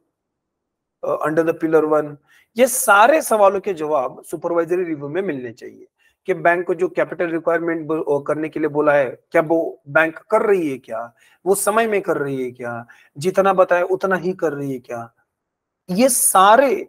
under the pillar 1? ये सारे सवालों के जवाब supervisory review में मिलने चाहिए कि bank को जो कैपिटल रिक्वायरमेंट करने के लिए बोला है, क्या वो बैंक कर रही है, क्या वो समय में कर रही है, क्या जितना बताया उतना ही कर रही है, क्या। ये सारे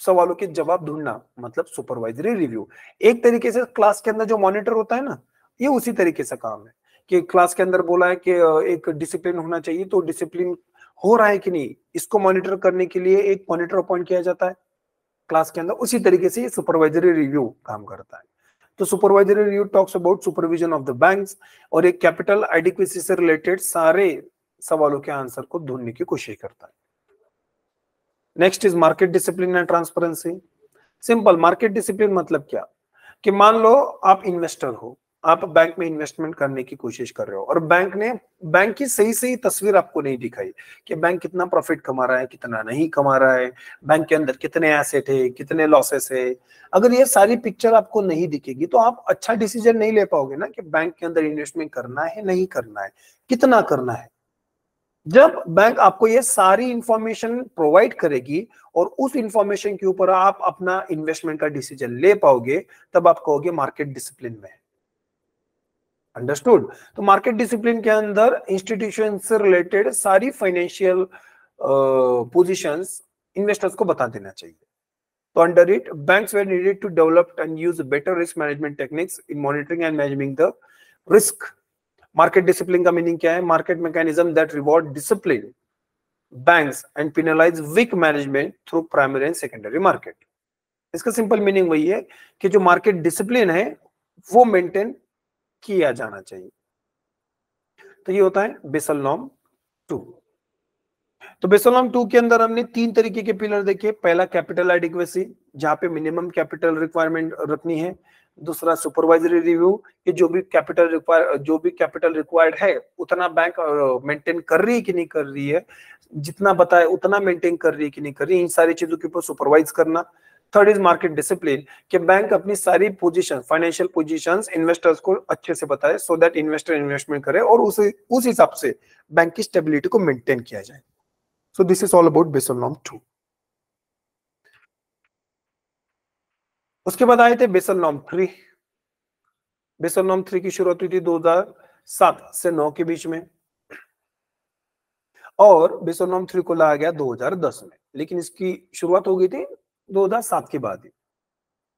सवालों के जवाब ढूंढना मतलब सुपरवाइजरी रिव्यू। एक तरीके से क्लास के अंदर जो मॉनिटर होता है ना, ये उसी तरीके से काम है कि क्लास के अंदर बोला है कि एक डिसिप्लिन होना चाहिए, तो डिसिप्लिन हो रहा है कि नहीं, इसको मॉनिटर करने के लिए एक मॉनिटर अपॉइंट किया जाता है क्लास के अंदर। उसी तरीके से सुपरवाइजरी रिव्यू काम करता है। तो supervisory review talks about supervision of the banks और एक कैपिटल एडिक्वेसी से रिलेटेड सारे सवालों के आंसर को ढूंढने की कोशिश करता है। Next is market discipline and transparency. Simple, market discipline मतलब क्या कि मान लो आप इन्वेस्टर हो, आप बैंक में इन्वेस्टमेंट करने की कोशिश कर रहे हो और बैंक की सही तस्वीर आपको नहीं दिखाई कि बैंक कितना प्रॉफिट कमा रहा है, कितना नहीं कमा रहा है, बैंक के अंदर कितने एसेट है, कितने लॉसेस है। अगर ये सारी पिक्चर आपको नहीं दिखेगी तो आप अच्छा डिसीजन नहीं ले पाओगे ना कि बैंक के अंदर इन्वेस्टमेंट करना है, नहीं करना है, कितना करना है। जब बैंक आपको ये सारी इंफॉर्मेशन प्रोवाइड करेगी और उस इंफॉर्मेशन के ऊपर आप अपना इन्वेस्टमेंट का डिसीजन ले पाओगे, तब आप कहोगे मार्केट डिसिप्लिन में है। अंडरस्टूड? तो मार्केट डिसिप्लिन के अंदर इंस्टीट्यूशन से रिलेटेड सारी फाइनेंशियल पोजीशंस इन्वेस्टर्स को बता देना चाहिए। तो under it banks were needed to develop and use better risk management techniques in monitoring and managing the risk. Market discipline का मीनिंग क्या है? Market mechanism that reward discipline banks and penalize weak management through primary and secondary market. इसका simple meaning वही है कि जो market discipline है वो मेंटेन किया जाना चाहिए। तो ये होता है बेसल नॉर्म 2। तो बेसल नॉर्म 2 के अंदर हमने 3 तरीके के पिलर देखे। पहला कैपिटल एडिक्वेसी, जहां पे मिनिमम कैपिटल रिक्वायरमेंट रखनी है। दूसरा सुपरवाइजरी रिव्यू, कि जो भी कैपिटल रिक्वायर्ड है उतना बैंक मेंटेन कर रही है कि नहीं कर रही है, जितना बताए उतना मेंटेन कर रही है कि नहीं कर रही है, इन सारी चीजों के ऊपर सुपरवाइज करना। थर्ड इज मार्केट डिसिप्लिन, कि बैंक अपनी सारी पोजीशन, फाइनेंशियल पोजीशंस इन्वेस्टर्स को अच्छे से बताए, सो दैट इन्वेस्टर इन्वेस्टमेंट करे और उस हिसाब से बैंक की स्टेबिलिटी को मेंटेन किया जाए। So this is all about Basel norm 2। उसके बाद आए थे बेसल नॉर्म 3। बेसल नॉर्म 3 की शुरुआत हुई थी 2007 से 9 के बीच में, और बेसल नॉर्म 3 को लाया गया 2010 में, लेकिन इसकी शुरुआत हो गई थी 2007 के बाद ही।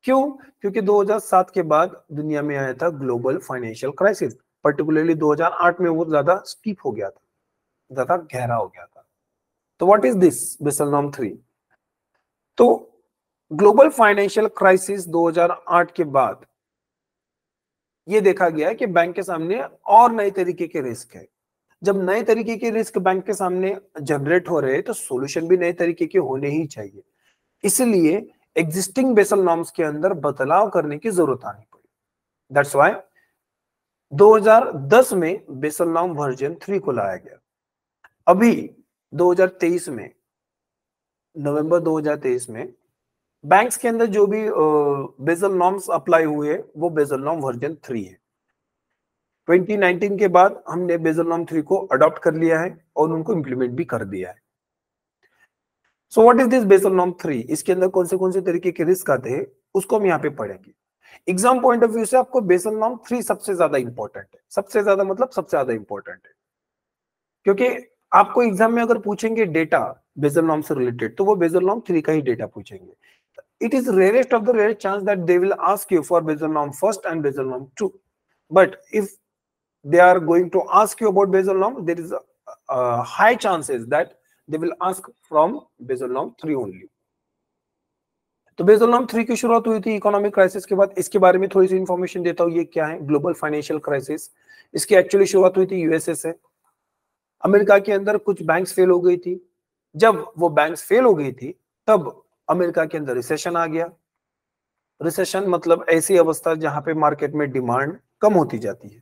क्यों? क्योंकि 2007 के बाद दुनिया में आया था ग्लोबल फाइनेंशियल क्राइसिस, पर्टिकुलरली 2008 में वो ज्यादा स्टीप हो गया था, ज्यादा गहरा हो गया था। तो what is this Basel norm 3? तो ग्लोबल फाइनेंशियल क्राइसिस 2008 के बाद ये देखा गया है कि बैंक के सामने और नए तरीके के रिस्क है। जब नए तरीके के रिस्क बैंक के सामने जनरेट हो रहे हैं तो सॉल्यूशन भी नए तरीके के होने ही चाहिए। इसलिए एग्जिस्टिंग बेसल नॉर्म्स के अंदर बदलाव करने की जरूरत आनी पड़ी। दैट्स व्हाई 2010 में बेसल नॉर्म वर्जन 3 को लाया गया। अभी 2023 में, नवंबर 2023 में बैंक्स के अंदर जो भी बेसल नॉर्म्स अप्लाई हुए वो बेसल नॉर्म वर्जन 3 है। 2019 के बाद हमने बेसल नॉर्म 3 को अडॉप्ट कर लिया है और उनको इंप्लीमेंट भी कर दिया है। So what is this Basel norm 3? इसके अंदर कौन से तरीके के रिस्क आते हैं उसको हम यहाँ पे पढ़ेंगे। एग्जाम पॉइंट ऑफ व्यू से आपको बेसल नॉर्म 3 सबसे ज्यादा इंपॉर्टेंट है। सबसे ज्यादा मतलब सबसे ज्यादा इंपॉर्टेंट है, क्योंकि आपको एग्जाम में अगर पूछेंगे डेटा बेसल नॉर्म से रिलेटेड तो वो बेसल नॉर्म 3 का ही डेटा पूछेंगे। It is rarest of the rare chance that they will ask you for Basel norm first and Basel norm 2. But if they are going to ask you about Basel norm, there is a high chances that they will ask from Basel norm 3 only. तो Basel norm 3 की शुरुआत हुई थी economic crisis के बाद। इसके बारे में थोड़ी सी इंफॉर्मेशन देता हूँ। ये क्या है? Global financial crisis. इसकी एक्चुअली शुरुआत हुई थी यूएसए से। अमेरिका के अंदर कुछ बैंक्स फेल हो गई थी। जब वो बैंक्स फेल हो गई थी तब अमेरिका के अंदर रिसेशन आ गया। रिसेशन मतलब ऐसी अवस्था जहां पे मार्केट में डिमांड कम होती जाती है।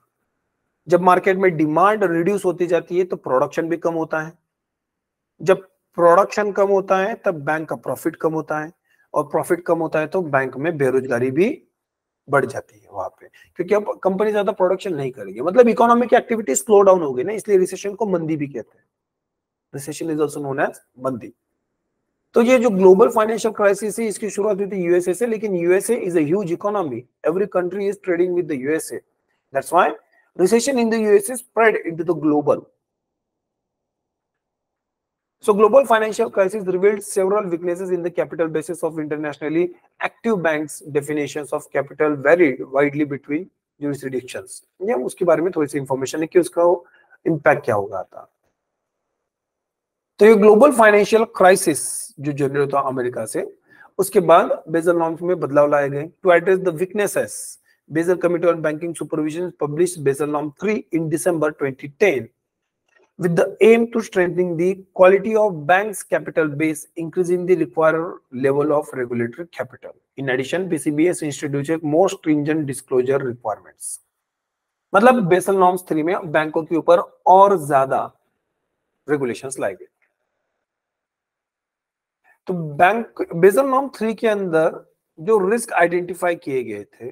जब मार्केट में डिमांड रिड्यूस होती जाती है तो प्रोडक्शन भी कम होता है। जब प्रोडक्शन कम होता है तब बैंक का प्रॉफिट कम होता है, और प्रॉफिट कम होता है तो बैंक में बेरोजगारी भी बढ़ जाती है वहां पे, क्योंकि अब कंपनी ज्यादा प्रोडक्शन नहीं करेगी, मतलब इकोनॉमिक एक्टिविटी स्लो डाउन हो गई ना, इसलिए रिसेशन को मंदी भी कहते हैं। Recession is also known as mandi. तो ये जो ग्लोबल फाइनेंशियल क्राइसिस है इसकी शुरुआत हुई थी यूएसए से, लेकिन USA is a huge economy, every country is trading with the USA, that's why recession in the USA spread into the global. So global financial crisis revealed several weaknesses in the capital basis of internationally active banks. Definitions of capital varied widely between jurisdictions. ये उसके बारे में थोड़ी सी information है कि उसका impact क्या होगा था। तो ये ग्लोबल फाइनेंशियल क्राइसिस जो जनरेट हुआ अमेरिका से, उसके बाद बेसल नॉर्म्स में बदलाव लाए गए to address the weaknesses. Basel committee on banking supervision published Basel norm 3 in December 2010 with the aim to strengthening the quality of banks capital base, increasing the required level of regulatory capital. In addition, BCBS introduced more stringent disclosure requirements. मतलब basal norms 3 में बैंकों के ऊपर और ज्यादा regulations लाए गए। तो बैंक बेसल नॉर्म 3 के अंदर जो रिस्क आइडेंटिफाई किए गए थे,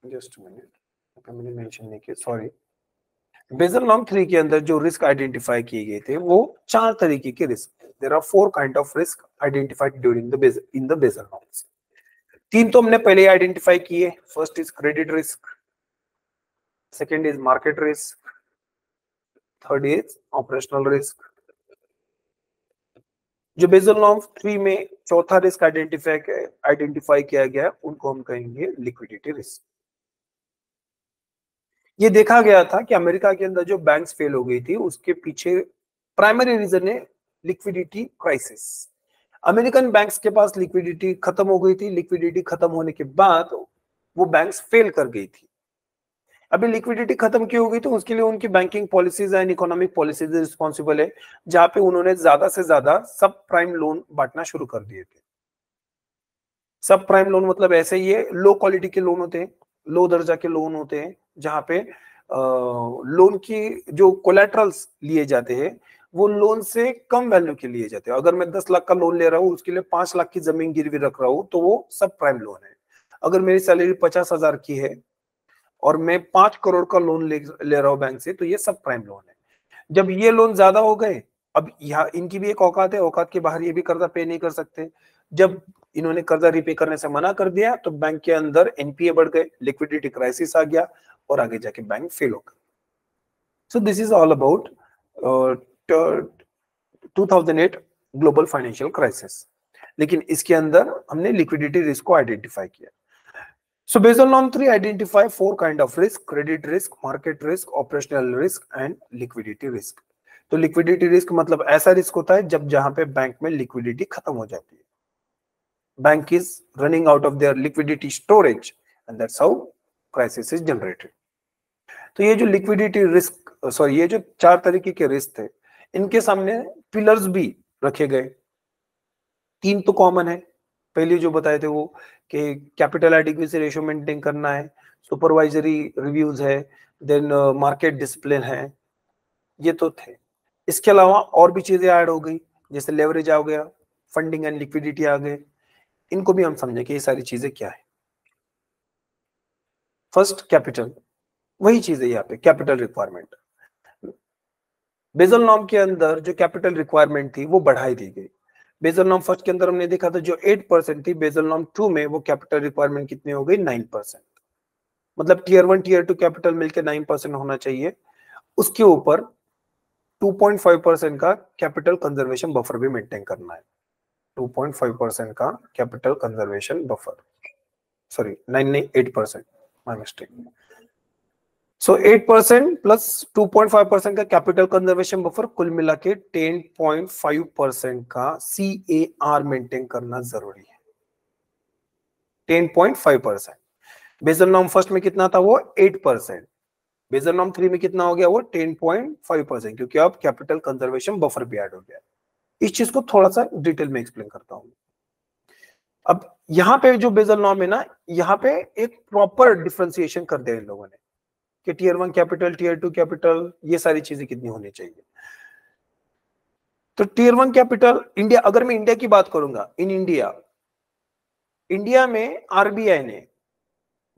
जस्ट मिनट मैंने मेंशन नहीं किया, सॉरी। बेसल नॉर्म 3 के अंदर जो रिस्क आइडेंटिफाई किए गए थे वो 4 तरीके के risk. There are 4 kind of risk identified during the Basel norms. 3 तो हमने पहले ही आइडेंटिफाई किए। First is credit risk, second is market risk, third is operational risk. जो बेसल नॉर्म 3 में चौथा रिस्क आइडेंटिफाई किया गया उनको हम कहेंगे लिक्विडिटी रिस्क। ये देखा गया था कि अमेरिका के अंदर जो बैंक्स फेल हो गई थी उसके पीछे प्राइमरी रीजन है लिक्विडिटी क्राइसिस। अमेरिकन बैंक्स के पास लिक्विडिटी खत्म हो गई थी। लिक्विडिटी खत्म होने के बाद वो बैंक्स फेल कर गई थी। अभी लिक्विडिटी खत्म क्यों होगी, तो उसके लिए उनकी banking policies and economic policies responsible है, जहां पे उन्होंने ज्यादा से ज्यादा सब प्राइम लोन बांटना शुरू कर दिए थे। सब प्राइम लोन मतलब ऐसे ही है, लो क्वालिटी के लोन होते हैं, लो दर्जा के लोन होते हैं, जहां पे लोन की जो कोलैटरल्स लिए जाते हैं वो लोन से कम वैल्यू के लिए जाते हैं। अगर मैं 10 लाख का लोन ले रहा हूँ, उसके लिए 5 लाख की जमीन गिरवी रख रहा हूँ, तो वो सब प्राइम लोन है। अगर मेरी सैलरी 50,000 की है और मैं 5 करोड़ का लोन ले रहा हूँ बैंक से, तो ये सब प्राइम लोन है। जब ये लोन ज्यादा हो गए, अब यहाँ इनकी भी एक औकात है, औकात के बाहर ये भी कर्जा पे नहीं कर सकते। जब इन्होंने कर्जा रिपे करने से मना कर दिया, तो बैंक के अंदर एनपीए बढ़ गए, लिक्विडिटी क्राइसिस आ गया और आगे जाके बैंक फेल हो गया। सो this is all about 2008 global financial crisis. लेकिन इसके अंदर हमने लिक्विडिटी रिस्क को आइडेंटिफाई किया। So Basel Norm 3 identify 4 kind of risk: credit risk, market risk, operational risk and liquidity risk. तो liquidity risk मतलब ऐसा रिस्क होता है जब जहां पे बैंक में लिक्विडिटी खत्म हो जाती है, bank is running out of their liquidity storage and that's how crisis is generated. तो ये जो लिक्विडिटी रिस्क, सॉरी, ये जो 4 तरीके के रिस्क थे, इनके सामने पिलर्स भी रखे गए। 3 तो कॉमन है, पहले जो बताए थे वो कि कैपिटल एडिक्वेसी रेशियो मेंटेन करना है, सुपरवाइजरी रिव्यूज है, देन मार्केट डिसिप्लिन है, ये तो थे। इसके अलावा और भी चीजें ऐड हो गई, जैसे लेवरेज आ गया, फंडिंग एंड लिक्विडिटी आ गए। इनको भी हम समझे कि ये सारी चीजें क्या है। फर्स्ट कैपिटल, वही चीज है यहाँ पे, कैपिटल रिक्वायरमेंट। बेसल नॉर्म के अंदर जो कैपिटल रिक्वायरमेंट थी वो बढ़ाई दी गई। बेसल नॉर्म फर्स्ट के अंदर हमने देखा था जो 8% थी, बेसल नॉर्म 2 में वो कैपिटल रिक्वायरमेंट कितनी हो गई, 9%। मतलब टीयर 1 टीयर 2 कैपिटल मिलकर 9% होना चाहिए। उसके ऊपर 2.5% का कैपिटल कंजर्वेशन बफर भी मेंटेन करना है। 2.5% का capital conservation buffer, sorry 8%, my mistake. So 8% plus 2.5% का कैपिटल कंजर्वेशन बफर, कुल मिला के 10.5% का CAR मेंटेन करना जरूरी है। 10.5%। बेसल नॉर्म फर्स्ट में कितना था, वो 8%। बेसल नॉर्म 3 में कितना हो गया, वो 10.5%, क्योंकि अब कैपिटल कंजर्वेशन बफर भी ऐड हो गया। इस चीज को थोड़ा सा डिटेल में एक्सप्लेन करता हूं। अब यहाँ पे जो बेसल नॉर्म है ना, यहाँ पे एक प्रॉपर डिफरेंशिएशन कर दिया इन लोगों ने कि टीयर 1 कैपिटल, टीयर 2 कैपिटल, ये सारी चीजें कितनी होनी चाहिए। तो टीयर 1 कैपिटल, इंडिया, अगर मैं इंडिया की बात करूंगा, इन इंडिया में आरबीआई ने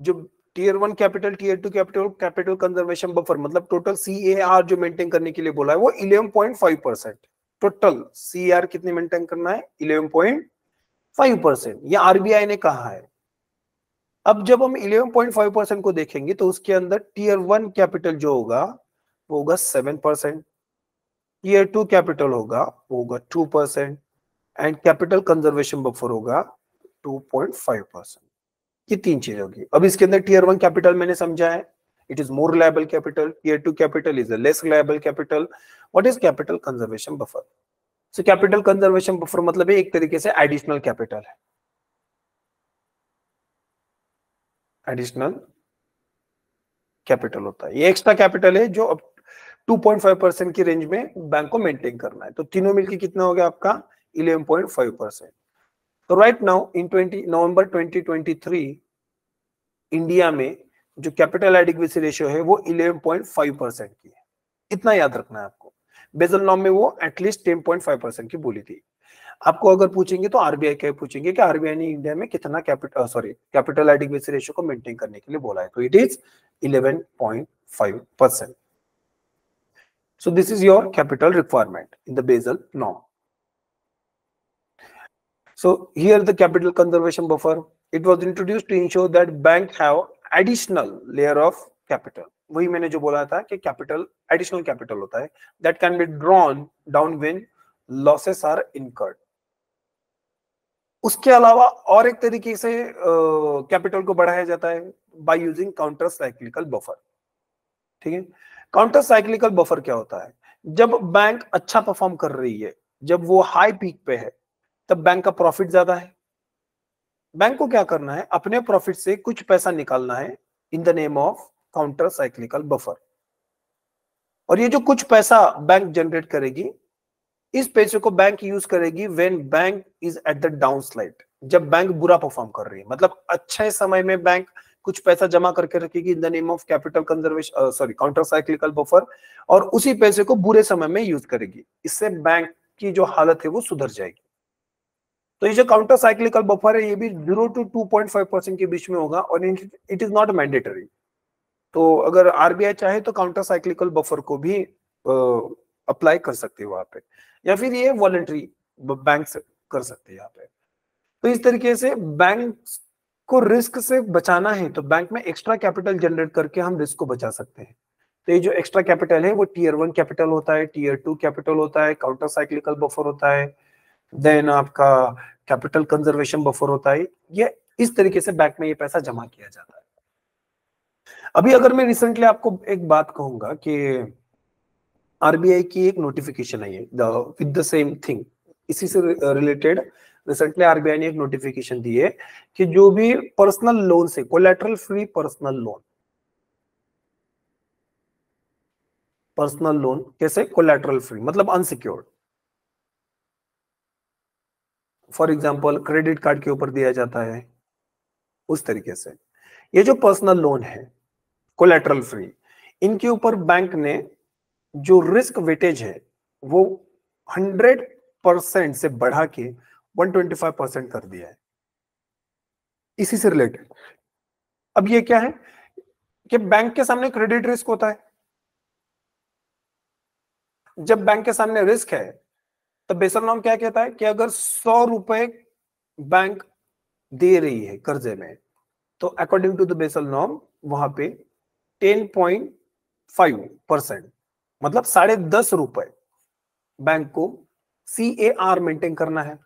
जो tier 1 capital, tier 2 capital, capital conservation buffer मतलब टोटल CAR जो मेंटेन करने के लिए बोला है वो 11.5%। टोटल CAR कितने मेंटेन करना है, 11.5%, ये आरबीआई ने कहा है। अब जब हम 11.5% को देखेंगे तो उसके अंदर टीयर 1 कैपिटल जो होगा वो होगा 7%, टीयर 2 कैपिटल होगा वो होगा 2% एंड कैपिटल कंजर्वेशन बफर होगा 2.5%। ये 3 चीज होगी। अब इसके अंदर टीयर 1 कैपिटल मैंने समझा है, it is more reliable capital, tier 2 capital is a less reliable capital. What is capital conservation buffer? So capital conservation buffer मतलब एक तरीके से एडिशनल कैपिटल है, एडिशनल कैपिटल होता है, ये एक्स्ट्रा कैपिटल है जो अब 2.5% की रेंज में बैंक को मेंटेन करना है। तो तीनों मिलकर कितना हो गया आपका, 11.5%। तो right now in November 2023 India में जो कैपिटल एडिक्वेसी रेशियो है वो 11.5% की है, इतना याद रखना है आपको। बेसल नॉर्म में वो एटलीस्ट 10.5% की बोली थी। आपको अगर पूछेंगे तो आरबीआई क्या पूछेंगे कि आरबीआई ने इंडिया में कितना कैपिटल एडिक्वेसी रेशियो को मेंटेन करने के लिए बोला है, तो it is 11.5%। So this is your capital requirement in the Basel norm. So here the capital conservation buffer, it was introduced to ensure that bank have additional layer of capital. वही मैंने जो बोला था कि कैपिटल एडिशनल कैपिटल होता है that can be drawn down when losses are incurred. उसके अलावा और एक तरीके से कैपिटल को बढ़ाया जाता है by using counter cyclical buffer. ठीक है, काउंटर साइक्लिकल बफर क्या होता है, जब बैंक अच्छा परफॉर्म कर रही है, जब वो हाई पीक पे है, तब बैंक का प्रॉफिट ज्यादा है। बैंक को क्या करना है, अपने प्रॉफिट से कुछ पैसा निकालना है in the name of counter cyclical buffer. और ये जो कुछ पैसा बैंक जनरेट करेगी, इस पैसे को बैंक यूज करेगी when bank is at the down slide, जब बैंक बुरा परफॉर्म कर रही है। मतलब अच्छे समय में बैंक कुछ पैसा जमा करके रखेगी in the name of capital conservation, sorry counter cyclical buffer, और उसी पैसे को बुरे समय में यूज करेगी। इससे बैंक की जो हालत है वो सुधर जाएगी। तो ये जो काउंटर साइक्लिकल बफर है ये भी 0 to 2.5% के बीच में होगा और इट इज नॉट मैंडेटरी। तो अगर आरबीआई चाहे तो काउंटर साइक्लिकल बफर को भी अप्लाई कर सकते हैं वहां पे, या फिर ये वॉलंटरी बैंक कर सकते हैं यहाँ पे। तो इस तरीके से बैंक को रिस्क से बचाना है तो बैंक में एक्स्ट्रा कैपिटल जनरेट करके हम रिस्क को बचा सकते हैं। तो ये जो एक्स्ट्रा कैपिटल है वो टीयर 1 कैपिटल होता है, टीयर 2 कैपिटल होता है, काउंटर साइक्लिकल बफर होता है, देन आपका कैपिटल कंजर्वेशन बफर होता है। ये इस तरीके से बैंक में ये पैसा जमा किया जाता है। अभी अगर मैं रिसेंटली आपको एक बात कहूंगा कि आरबीआई की एक नोटिफिकेशन आई है विद द सेम थिंग, इसी से रिलेटेड रिसेंटली आरबीआई ने एक नोटिफिकेशन दी है कि जो भी पर्सनल लोन से कोलैटरल फ्री पर्सनल लोन कैसे कोलैटरल फ्री मतलब unsecured, for example credit card के ऊपर दिया जाता है, उस तरीके से ये जो पर्सनल लोन है कोलैटरल फ्री, इनके ऊपर बैंक ने जो रिस्क वेटेज है वो 100% से बढ़ा के 125% कर दिया है। इसी से रिलेटेड अब ये क्या है कि बैंक के सामने क्रेडिट रिस्क होता है। जब बैंक के सामने रिस्क है तो बेसल नॉर्म क्या कहता है कि अगर 100 रुपए बैंक दे रही है कर्जे में तो according to the Basel norm वहां पे 10.5% मतलब 10.5 रुपए बैंक को CAR मेंटेन करना है।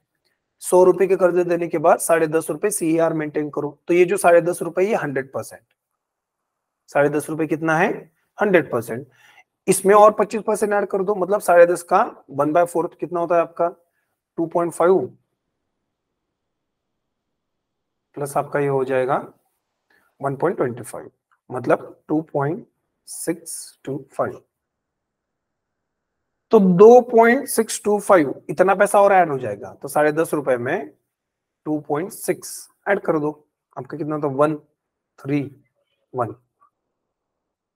100 रुपए के कर्जे देने के बाद 10.5 रुपए CAR मेंटेन करो, तो ये जो 10.5 रुपए ये 100%, 10.5 रुपए कितना है 100%। इसमें और 25% ऐड कर दो, मतलब 10.5 का 1/4 कितना होता है आपका 2.5 प्लस आपका ये हो जाएगा 1.25 मतलब 2.625। तो 2.625 इतना पैसा और ऐड हो जाएगा, तो 10.5 रुपए में 2.6 ऐड कर दो, आपका कितना था 131।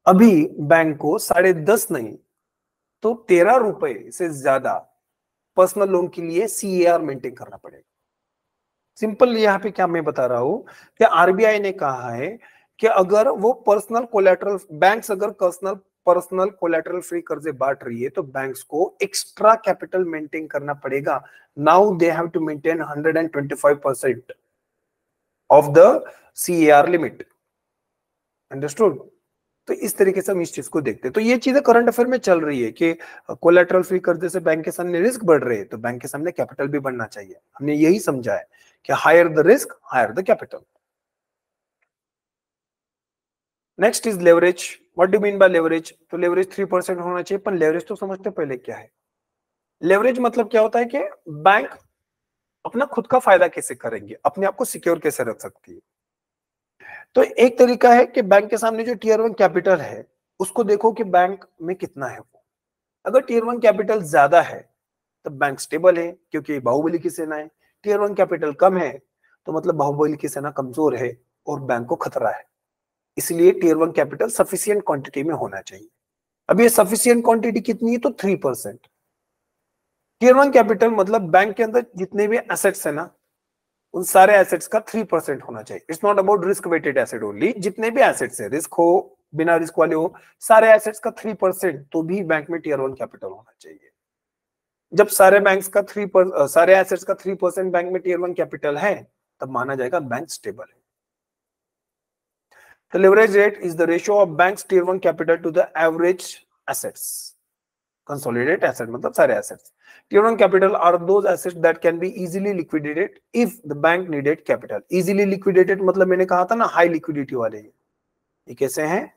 अभी बैंक को 10.5 नहीं तो 13 रुपए से ज्यादा पर्सनल लोन के लिए CAR मेंटेन करना पड़ेगा। सिंपल यहाँ पे क्या मैं बता रहा हूं कि आरबीआई ने कहा है कि अगर वो पर्सनल कोलैटरल बैंक्स अगर पर्सनल कोलैटरल फ्री कर्जे बांट रही है तो बैंक्स को एक्स्ट्रा कैपिटल मेंटेन करना पड़ेगा। Now they have to maintain 125% of the CAR limit. Understood? तो इस तरीके से हम इस चीज को देखते हैं। तो ये चीजें करंट अफेयर में चल रही है कि कोलैटरल फ्री कर्जे से बैंक के सामने रिस्क बढ़ रहे हैं तो बैंक के सामने कैपिटल भी बढ़ना चाहिए। हमने यही समझा है कि higher the risk higher the capital. Next is leverage. What do mean by leverage? तो लेवरेज 3% होना चाहिए, पर लेवरेज तो समझते पहले क्या है। लेवरेज मतलब क्या होता है कि बैंक अपना खुद का फायदा कैसे करेंगे, अपने आप को सिक्योर कैसे रख सकती है। तो एक तरीका है कि बैंक के सामने जो टीयर 1 कैपिटल है उसको देखो कि बैंक में कितना है वो। अगर टीयर 1 कैपिटल ज्यादा है तो बैंक स्टेबल है क्योंकि बाहुबली की सेना है। टीयर 1 कैपिटल कम है तो मतलब बाहुबली की सेना कमजोर है और बैंक को खतरा है। इसलिए टीयर 1 कैपिटल सफिशिएंट क्वांटिटी में होना चाहिए। अब ये सफिशिएंट क्वांटिटी कितनी है तो 3%। टीयर 1 कैपिटल मतलब बैंक के अंदर जितने भी एसेट्स है ना उन सारे एसेट्स का 3% होना चाहिए। It's not about risk weighted asset only, जितने भी एसेट्स है रिस्क हो बिना रिस्क वाले हो सारे एसेट्स का 3% तो भी बैंक में टीयर 1 कैपिटल होना चाहिए। जब सारे बैंक्स का सारे एसेट्स का 3% बैंक में टीयर 1 कैपिटल है तब माना जाएगा बैंक स्टेबल है। The leverage rate is the ratio of bank's tier 1 capital to the average assets. Consolidated asset मतलब सारे assets. Tier 1 capital are those assets that can be easily liquidated if the bank needed capital. Easily liquidated मतलब मैंने कहा था ना high liquidity वाले। ये कैसे हैं?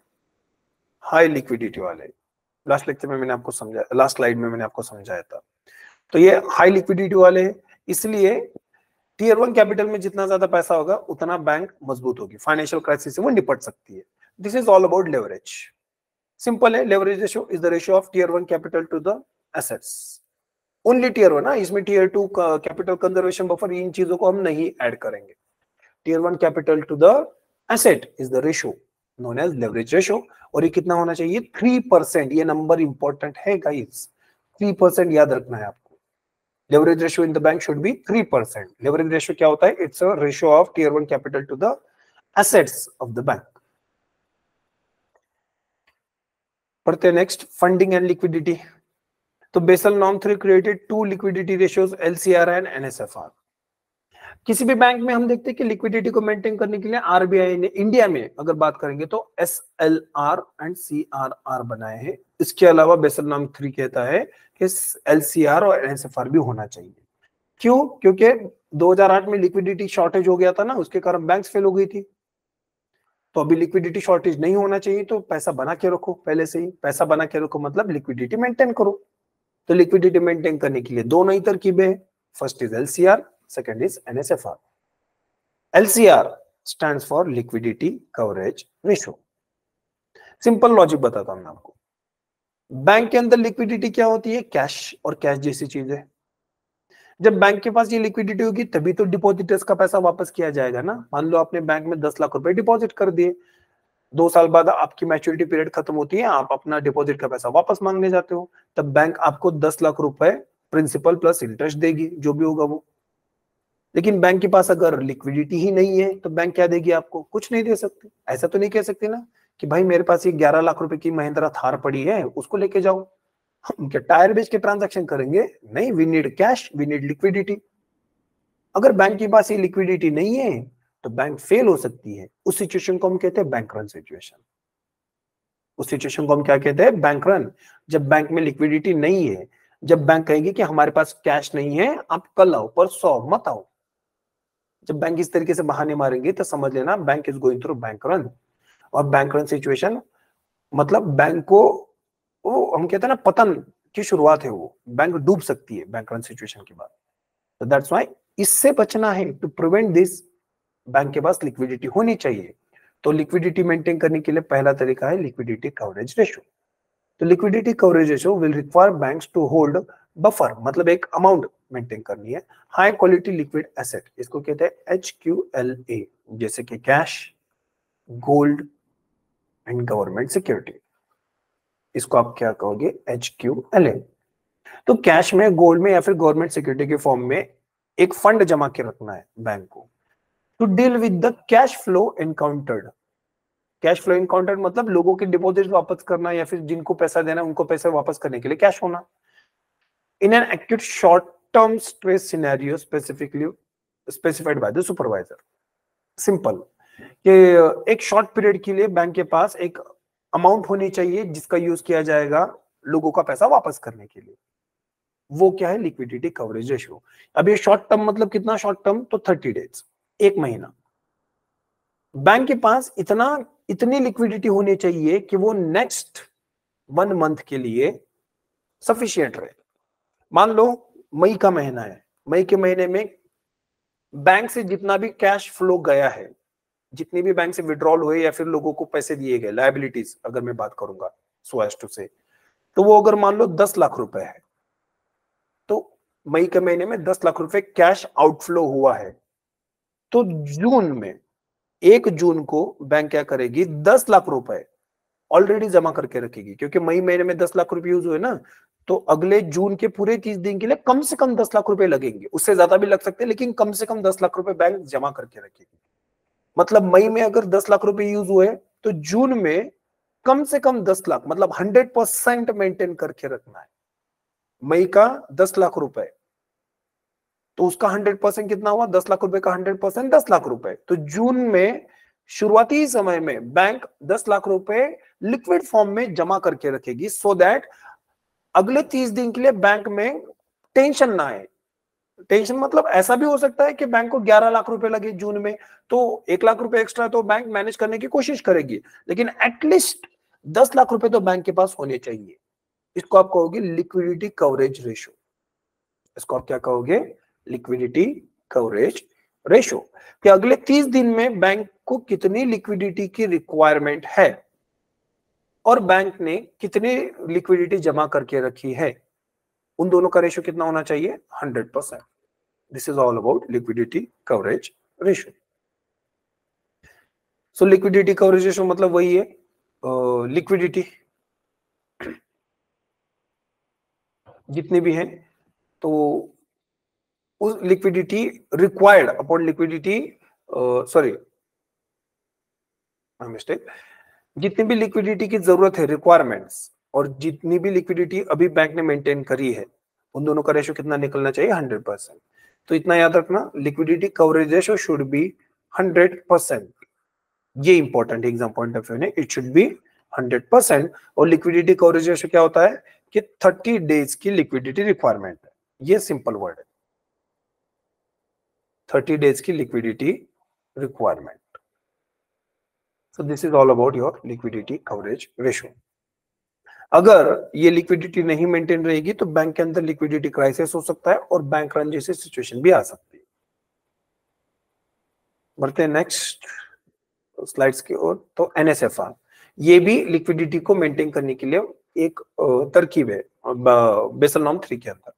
High liquidity वाले। लास्ट लेक्चर में मैंने आपको समझाया, लास्ट स्लाइड में मैंने आपको समझाया था। तो ये हाई लिक्विडिटी वाले हैं, इसलिए टीयर 1 कैपिटल में जितना ज्यादा पैसा होगा उतना बैंक मजबूत होगी, फाइनेंशियल क्राइसिस से वो निपट सकती है। This is all about leverage. Simple है, leverage ratio is the ratio of tier 1 capital to the assets. Only tier 1 ना, इसमें टियर 2 कैपिटल कंजर्वेशन बफर इन चीजों को हम नहीं ऐड करेंगे। Tier 1 capital to the asset is the ratio known as leverage ratio. और ये कितना होना चाहिए? 3%। ये नंबर इंपॉर्टेंट है गाइस, 3% याद रखना है आपको। Leverage ratio in the bank should be 3%। Leverage ratio क्या होता है? It's a ratio of tier 1 capital to the assets of the bank. पढ़ते हैं नेक्स्ट, फंडिंग एंड लिक्विडिटी। तो Basel norm 3 created 2 liquidity ratios, LCR and NSFR. किसी भी bank में हम देखते हैं कि लिक्विडिटी को मेंटेन करने के लिए आरबीआई ने इंडिया में अगर बात करेंगे तो एसएलआर एंड सीआरआर बनाए हैं। इसके अलावा बेसल नॉर्म 3 कहता है कि एलसीआर और एनएसएफआर भी होना चाहिए। क्यों? क्योंकि 2008 में लिक्विडिटी शॉर्टेज हो गया था ना, उसके कारण बैंक्स फेल हो गई थी। तो अभी लिक्विडिटी शॉर्टेज नहीं होना चाहिए, तो पैसा बना के रखो। पहले से ही पैसा बना के रखो मतलब लिक्विडिटी मेंटेन करो। तो लिक्विडिटी मेंटेन करने के लिए दोनों ही तरकीबें हैं। First is LCR, second is NSFR. LCR stands for liquidity coverage ratio. Simple logic बताता हूं मैं आपको। बैंक के अंदर लिक्विडिटी क्या होती है? कैश और कैश जैसी चीज है। जब बैंक के पास ये लिक्विडिटी होगी तभी तो डिपॉजिटर्स का पैसा वापस किया जाएगा ना। मान लो आपने बैंक में 10 लाख रुपए डिपॉजिट कर दिए, 2 साल बाद आपकी मैच्योरिटी पीरियड खत्म होती है, आप अपना डिपॉजिट का पैसा वापस मांगने जाते हो, तब बैंक आपको 10 लाख रुपए प्रिंसिपल प्लस इंटरेस्ट देगी, जो भी होगा वो। लेकिन बैंक के पास अगर लिक्विडिटी ही नहीं है तो बैंक क्या देगी आपको? कुछ नहीं दे सकती। ऐसा तो नहीं कह सकते ना कि भाई मेरे पास ये 11 लाख रुपए की महिंद्रा थार पड़ी है, उसको लेके जाओ। हम क्या टायर बेच के ट्रांजैक्शन करेंगे? नहीं, we need cash, we need liquidity. अगर बैंक के पास ये लिक्विडिटी नहीं है तो बैंक फेल हो सकती है। उस सिचुएशन को हम कहते हैं बैंक रन सिचुएशन। उस सिचुएशन को हम क्या कहते हैं? Bank run. जब बैंक में लिक्विडिटी नहीं है, जब बैंक कहेगी कि हमारे पास कैश नहीं है, आप कल आओ, परसों आओ, मत आओ, जब बैंक इस तरीके से बहाने मारेंगे तो समझ लेना bank is going through bank run. और बैंक रन सिचुएशन मतलब बैंक को, वो हम कहते हैं ना, पतन की शुरुआत है, वो बैंक डूब सकती है बैंक रन सिचुएशन के बाद। तो दैट्स व्हाई इससे बचना है, टू प्रिवेंट दिस, बैंक के पास लिक्विडिटी होनी चाहिए। तो लिक्विडिटी मेंटेन करने के लिए पहला तरीका है लिक्विडिटी कवरेज रेशियो। तो liquidity coverage ratio will require banks to hold buffer, मतलब एक अमाउंट मेंटेन करनी है, हाई क्वालिटी लिक्विड एसेट, इसको कहते हैं HQLA, जैसे कि cash, gold and government security. इसको आप क्या कहोगे? HQLA। तो कैश में, गोल्ड में या फिर गवर्नमेंट सिक्योरिटी के फॉर्म में एक फंड जमा के रखना है बैंक को, to deal with the cash flow encountered. Cash flow encountered मतलब लोगों के डिपॉजिट वापस करना या फिर जिनको पैसा देना उनको पैसे वापस करने के लिए कैश होना। In an acute short term stress scenario specifically specified by the supervisor. Simple कि एक शॉर्ट पीरियड के लिए बैंक के पास एक अमाउंट होनी चाहिए जिसका यूज किया जाएगा लोगों का पैसा वापस करने के लिए। वो क्या है? Liquidity coverage ratio. अब ये शॉर्ट टर्म मतलब कितना शॉर्ट टर्म? तो 30 डेज, 1 महीना। बैंक के पास इतनी लिक्विडिटी होनी चाहिए कि वो नेक्स्ट 1 मंथ के लिए सफिशिएंट रहे। मान लो मई का महीना है, मई के महीने में बैंक से जितना भी कैश फ्लो गया है, जितनी भी बैंक से विड्रॉल हुए या फिर लोगों को पैसे दिए गए, लायबिलिटीज अगर मैं बात करूंगा सो एज टू से, तो वो अगर मान लो 10 लाख रुपए है, तो मई के महीने में 10 लाख रुपए कैश आउटफ्लो हुआ है, तो जून में 1 जून को बैंक क्या करेगी? 10 लाख रुपए ऑलरेडी जमा करके रखेगी, क्योंकि मई महीने में 10 लाख रुपए यूज हुए ना, तो अगले जून के पूरे 30 दिन के लिए कम से कम 10 लाख रुपए लगेंगे। उससे ज्यादा भी लग सकते हैं, लेकिन कम से कम 10 लाख रुपए बैंक जमा करके रखेगी। मतलब मई में अगर 10 लाख रुपए यूज हुए तो जून में कम से कम 10 लाख, मतलब 100% मेंटेन करके रखना है। मई का 10 लाख रुपए, तो उसका 100% कितना हुआ? 10 लाख रुपए का 100% 10 लाख रुपए। तो जून में शुरुआती समय में बैंक 10 लाख रुपए लिक्विड फॉर्म में जमा करके रखेगी, सो दैट अगले 30 दिन के लिए बैंक में टेंशन ना आए। टेंशन मतलब ऐसा भी हो सकता है कि बैंक को 11 लाख रुपए लगे जून में, तो 1 लाख रुपए एक्स्ट्रा तो बैंक मैनेज करने की कोशिश करेगी, लेकिन एटलीस्ट 10 लाख रुपए तो बैंक के पास होने चाहिए। इसको आप कहोगे लिक्विडिटी कवरेज रेशियो। इसको आप क्या कहोगे? लिक्विडिटी कवरेज रेशो, कि अगले 30 दिन में बैंक को कितनी लिक्विडिटी की रिक्वायरमेंट है और बैंक ने कितनी लिक्विडिटी जमा करके रखी है, उन दोनों का रेशो कितना होना चाहिए? 100%। This is all about liquidity coverage ratio. So liquidity coverage ratio मतलब वही है, लिक्विडिटी जितनी भी है तो उस liquidity required upon liquidity, sorry mistake, जितनी भी लिक्विडिटी की जरूरत है रिक्वायरमेंट्स और जितनी भी लिक्विडिटी अभी बैंक ने मेंटेन करी है, उन दोनों का रेशो कितना निकलना चाहिए? 100%। तो इतना याद रखना, liquidity coverage ratio should be 100%। ये important exam point of view है, इट शुड बी 100%। और लिक्विडिटी कवरेज रेशो क्या होता है कि 30 डेज की लिक्विडिटी रिक्वायरमेंट है, ये सिंपल वर्ड है, 30 डेज की liquidity requirement. So this is all about your liquidity coverage ratio. अगर ये लिक्विडिटी नहीं मेंटेन रहेगी तो बैंक के अंदर लिक्विडिटी क्राइसिस हो सकता है और बैंक रन जैसी सिचुएशन भी आ सकती है। बढ़ते हैं नेक्स्ट स्लाइड्स की ओर। तो एनएसएफआर, ये भी लिक्विडिटी को मेंटेन करने के लिए एक तरकीब है बेसल नॉर्म 3 के अंदर।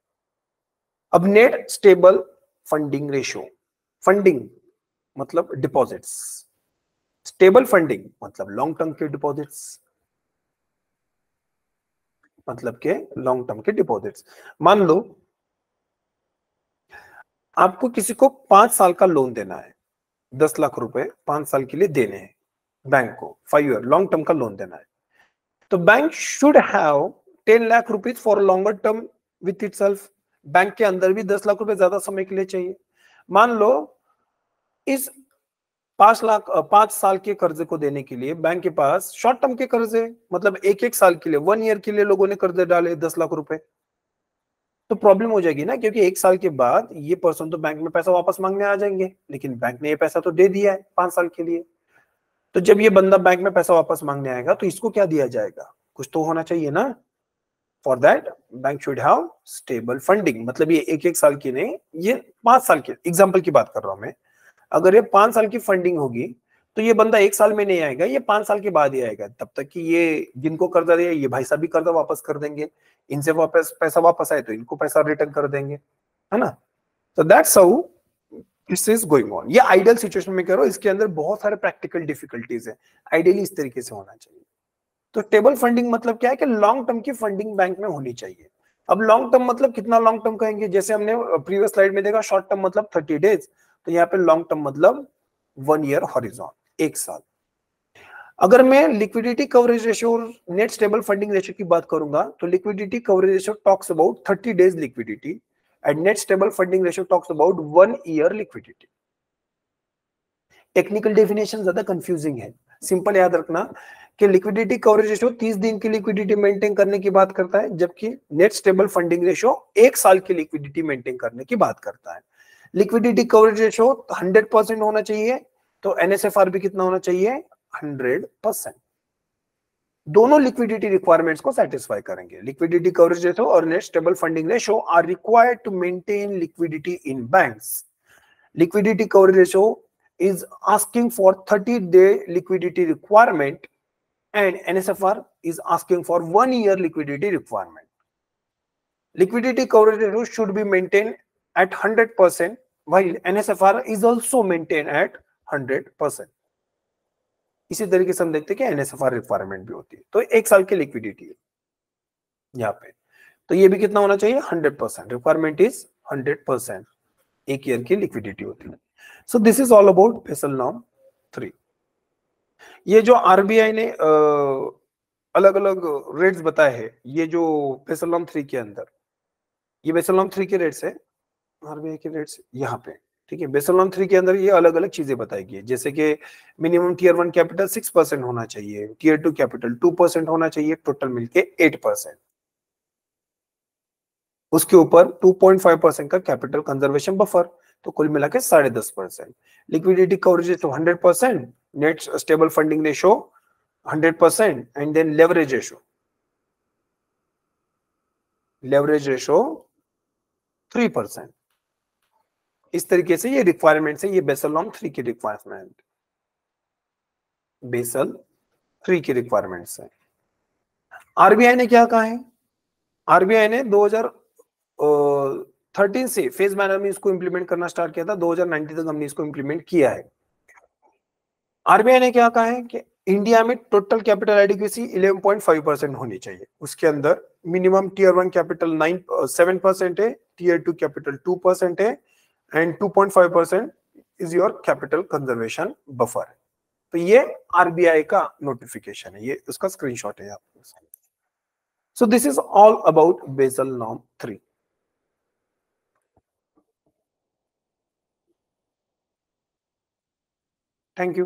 अब net stable funding ratio, funding मतलब डिपॉजिट्स, स्टेबल फंडिंग मतलब लॉन्ग टर्म के डिपॉजिट्स, मतलब के लॉन्ग टर्म के डिपॉजिट्स। मान लो आपको किसी को 5 साल का लोन देना है, 10 लाख रुपए 5 साल के लिए देने हैं बैंक को, 5 ईयर लॉन्ग टर्म का लोन देना है, तो bank should have 10 lakh rupees for longer term with itself. Bank के अंदर भी 10 लाख रुपए ज्यादा समय के लिए चाहिए। मान लो इस 5 साल के कर्जे को देने के लिए बैंक के पास शॉर्ट टर्म के कर्जे, मतलब एक साल के लिए 1 ईयर के लिए लोगों ने कर्जे डाले 10 लाख रुपए, तो प्रॉब्लम हो जाएगी ना, क्योंकि 1 साल के बाद ये पर्सन तो बैंक में पैसा वापस मांगने आ जाएंगे, लेकिन बैंक ने ये पैसा तो दे दिया है 5 साल के लिए। तो जब ये बंदा बैंक में पैसा वापस मांगने आएगा तो इसको क्या दिया जाएगा? कुछ तो होना चाहिए ना। For that bank should have stable funding, मतलब ये एक साल की नहीं, ये 5 साल के एग्जाम्पल की बात कर रहा हूं मैं। अगर ये 5 साल की फंडिंग होगी तो ये बंदा 1 साल में नहीं आएगा, ये 5 साल के बाद ही आएगा। तब तक कि ये जिनको कर्जा दिया ये भाई साहब भी कर्जा वापस कर देंगे, इनसे वापस पैसा वापस आए तो इनको पैसा रिटर्न कर देंगे, है ना। तो that's how this is going on. ये आइडियल सिचुएशन में कह रहा हूं, इसके अंदर बहुत सारे प्रैक्टिकल डिफिकल्टीज है, आइडियली इस तरीके से होना चाहिए। तो स्टेबल फंडिंग मतलब क्या है कि लॉन्ग टर्म की फंडिंग बैंक में होनी चाहिए। अब लॉन्ग टर्म मतलब कितना लॉन्ग टर्म कहेंगे, जैसे हमने प्रीवियस स्लाइड में देखा शॉर्ट टर्म मतलब 30 डेज, तो यहाँ पे लॉन्ग टर्म मतलब 1 ईयर हॉरिजॉन, 1 साल। अगर मैं लिक्विडिटी कवरेज रेशियो और नेट स्टेबल फंडिंग रेशियो की बात करूंगा तो liquidity coverage ratio talks about 30 days liquidity and net stable funding ratio talks about 1 year liquidity. Technical definition ज्यादा कंफ्यूजिंग है, सिंपल याद रखना कि लिक्विडिटी कवरेज रेशियो 30 दिन की लिक्विडिटी मेंटेन करने की बात करता है, जबकि नेट स्टेबल फंडिंग रेशियो 1 साल की लिक्विडिटी मेंटेन करने की बात करता है। लिक्विडिटी कवरेज रेशियो 100% होना चाहिए, तो एनएसएफआर भी कितना होना चाहिए? 100%। दोनों लिक्विडिटी रिक्वायरमेंट्स को सेटिस्फाई करेंगे। लिक्विडिटी कवरेज रेशियो और net stable funding ratio are required to maintain liquidity in banks. Liquidity coverage ratio is asking for 30-day liquidity requirement and NSFR is asking for 1 year liquidity requirement. Liquidity coverage ratio should be maintained at 100% while NSFR is also maintained at 100%. इसी तरीके से हम देखते हैं कि NSFR requirement भी होती है, तो 1 साल की लिक्विडिटी है यहाँ पे, तो ये भी कितना होना चाहिए? 100%। रिक्वायरमेंट इज 100%, 1 ईयर की लिक्विडिटी होती है। So this is all about Basel norm 3। ये जो आरबीआई ने अलग अलग रेट्स बताए हैं, ये जो बेसल नॉर्म 3 के अंदर, ये बेसल नॉर्म 3 के रेट्स है, आरबीआई के रेट्स यहाँ पे, ठीक है। बेसल नॉर्म 3 के अंदर ये अलग अलग चीजें बताई गई है, जैसे कि मिनिमम टीयर 1 कैपिटल 6% होना चाहिए, टीयर 2 कैपिटल 2% होना चाहिए, टोटल मिलके 8%। उसके ऊपर 2.5% का कैपिटल कंजर्वेशन बफर, तो कुल मिला के 10.5%। Liquidity coverage ratio 100%, net stable funding ratio 100% and then leverage ratio 3%। इस तरीके से ये रिक्वायरमेंट्स है, ये बेसल नॉर्म 3 की रिक्वायरमेंट, बेसल 3 की रिक्वायरमेंट्स है। आरबीआई ने क्या कहा है? आरबीआई ने 2013 से फेज मैनर में इसको इंप्लीमेंट करना स्टार्ट किया था, 2019 तक हमने इसको इंप्लीमेंट किया है। आरबीआई ने क्या कहा है कि इंडिया में टोटल कैपिटल एडिक्वेसी 11.5% होनी चाहिए, उसके अंदर मिनिमम टीयर 1 कैपिटल 7% है, टीयर 2 कैपिटल 2% है, and 2.5% is your capital conservation buffer. तो ये आरबीआई का नोटिफिकेशन है, ये उसका स्क्रीनशॉट है आपके पास। So this is all about Basel norm 3। Thank you.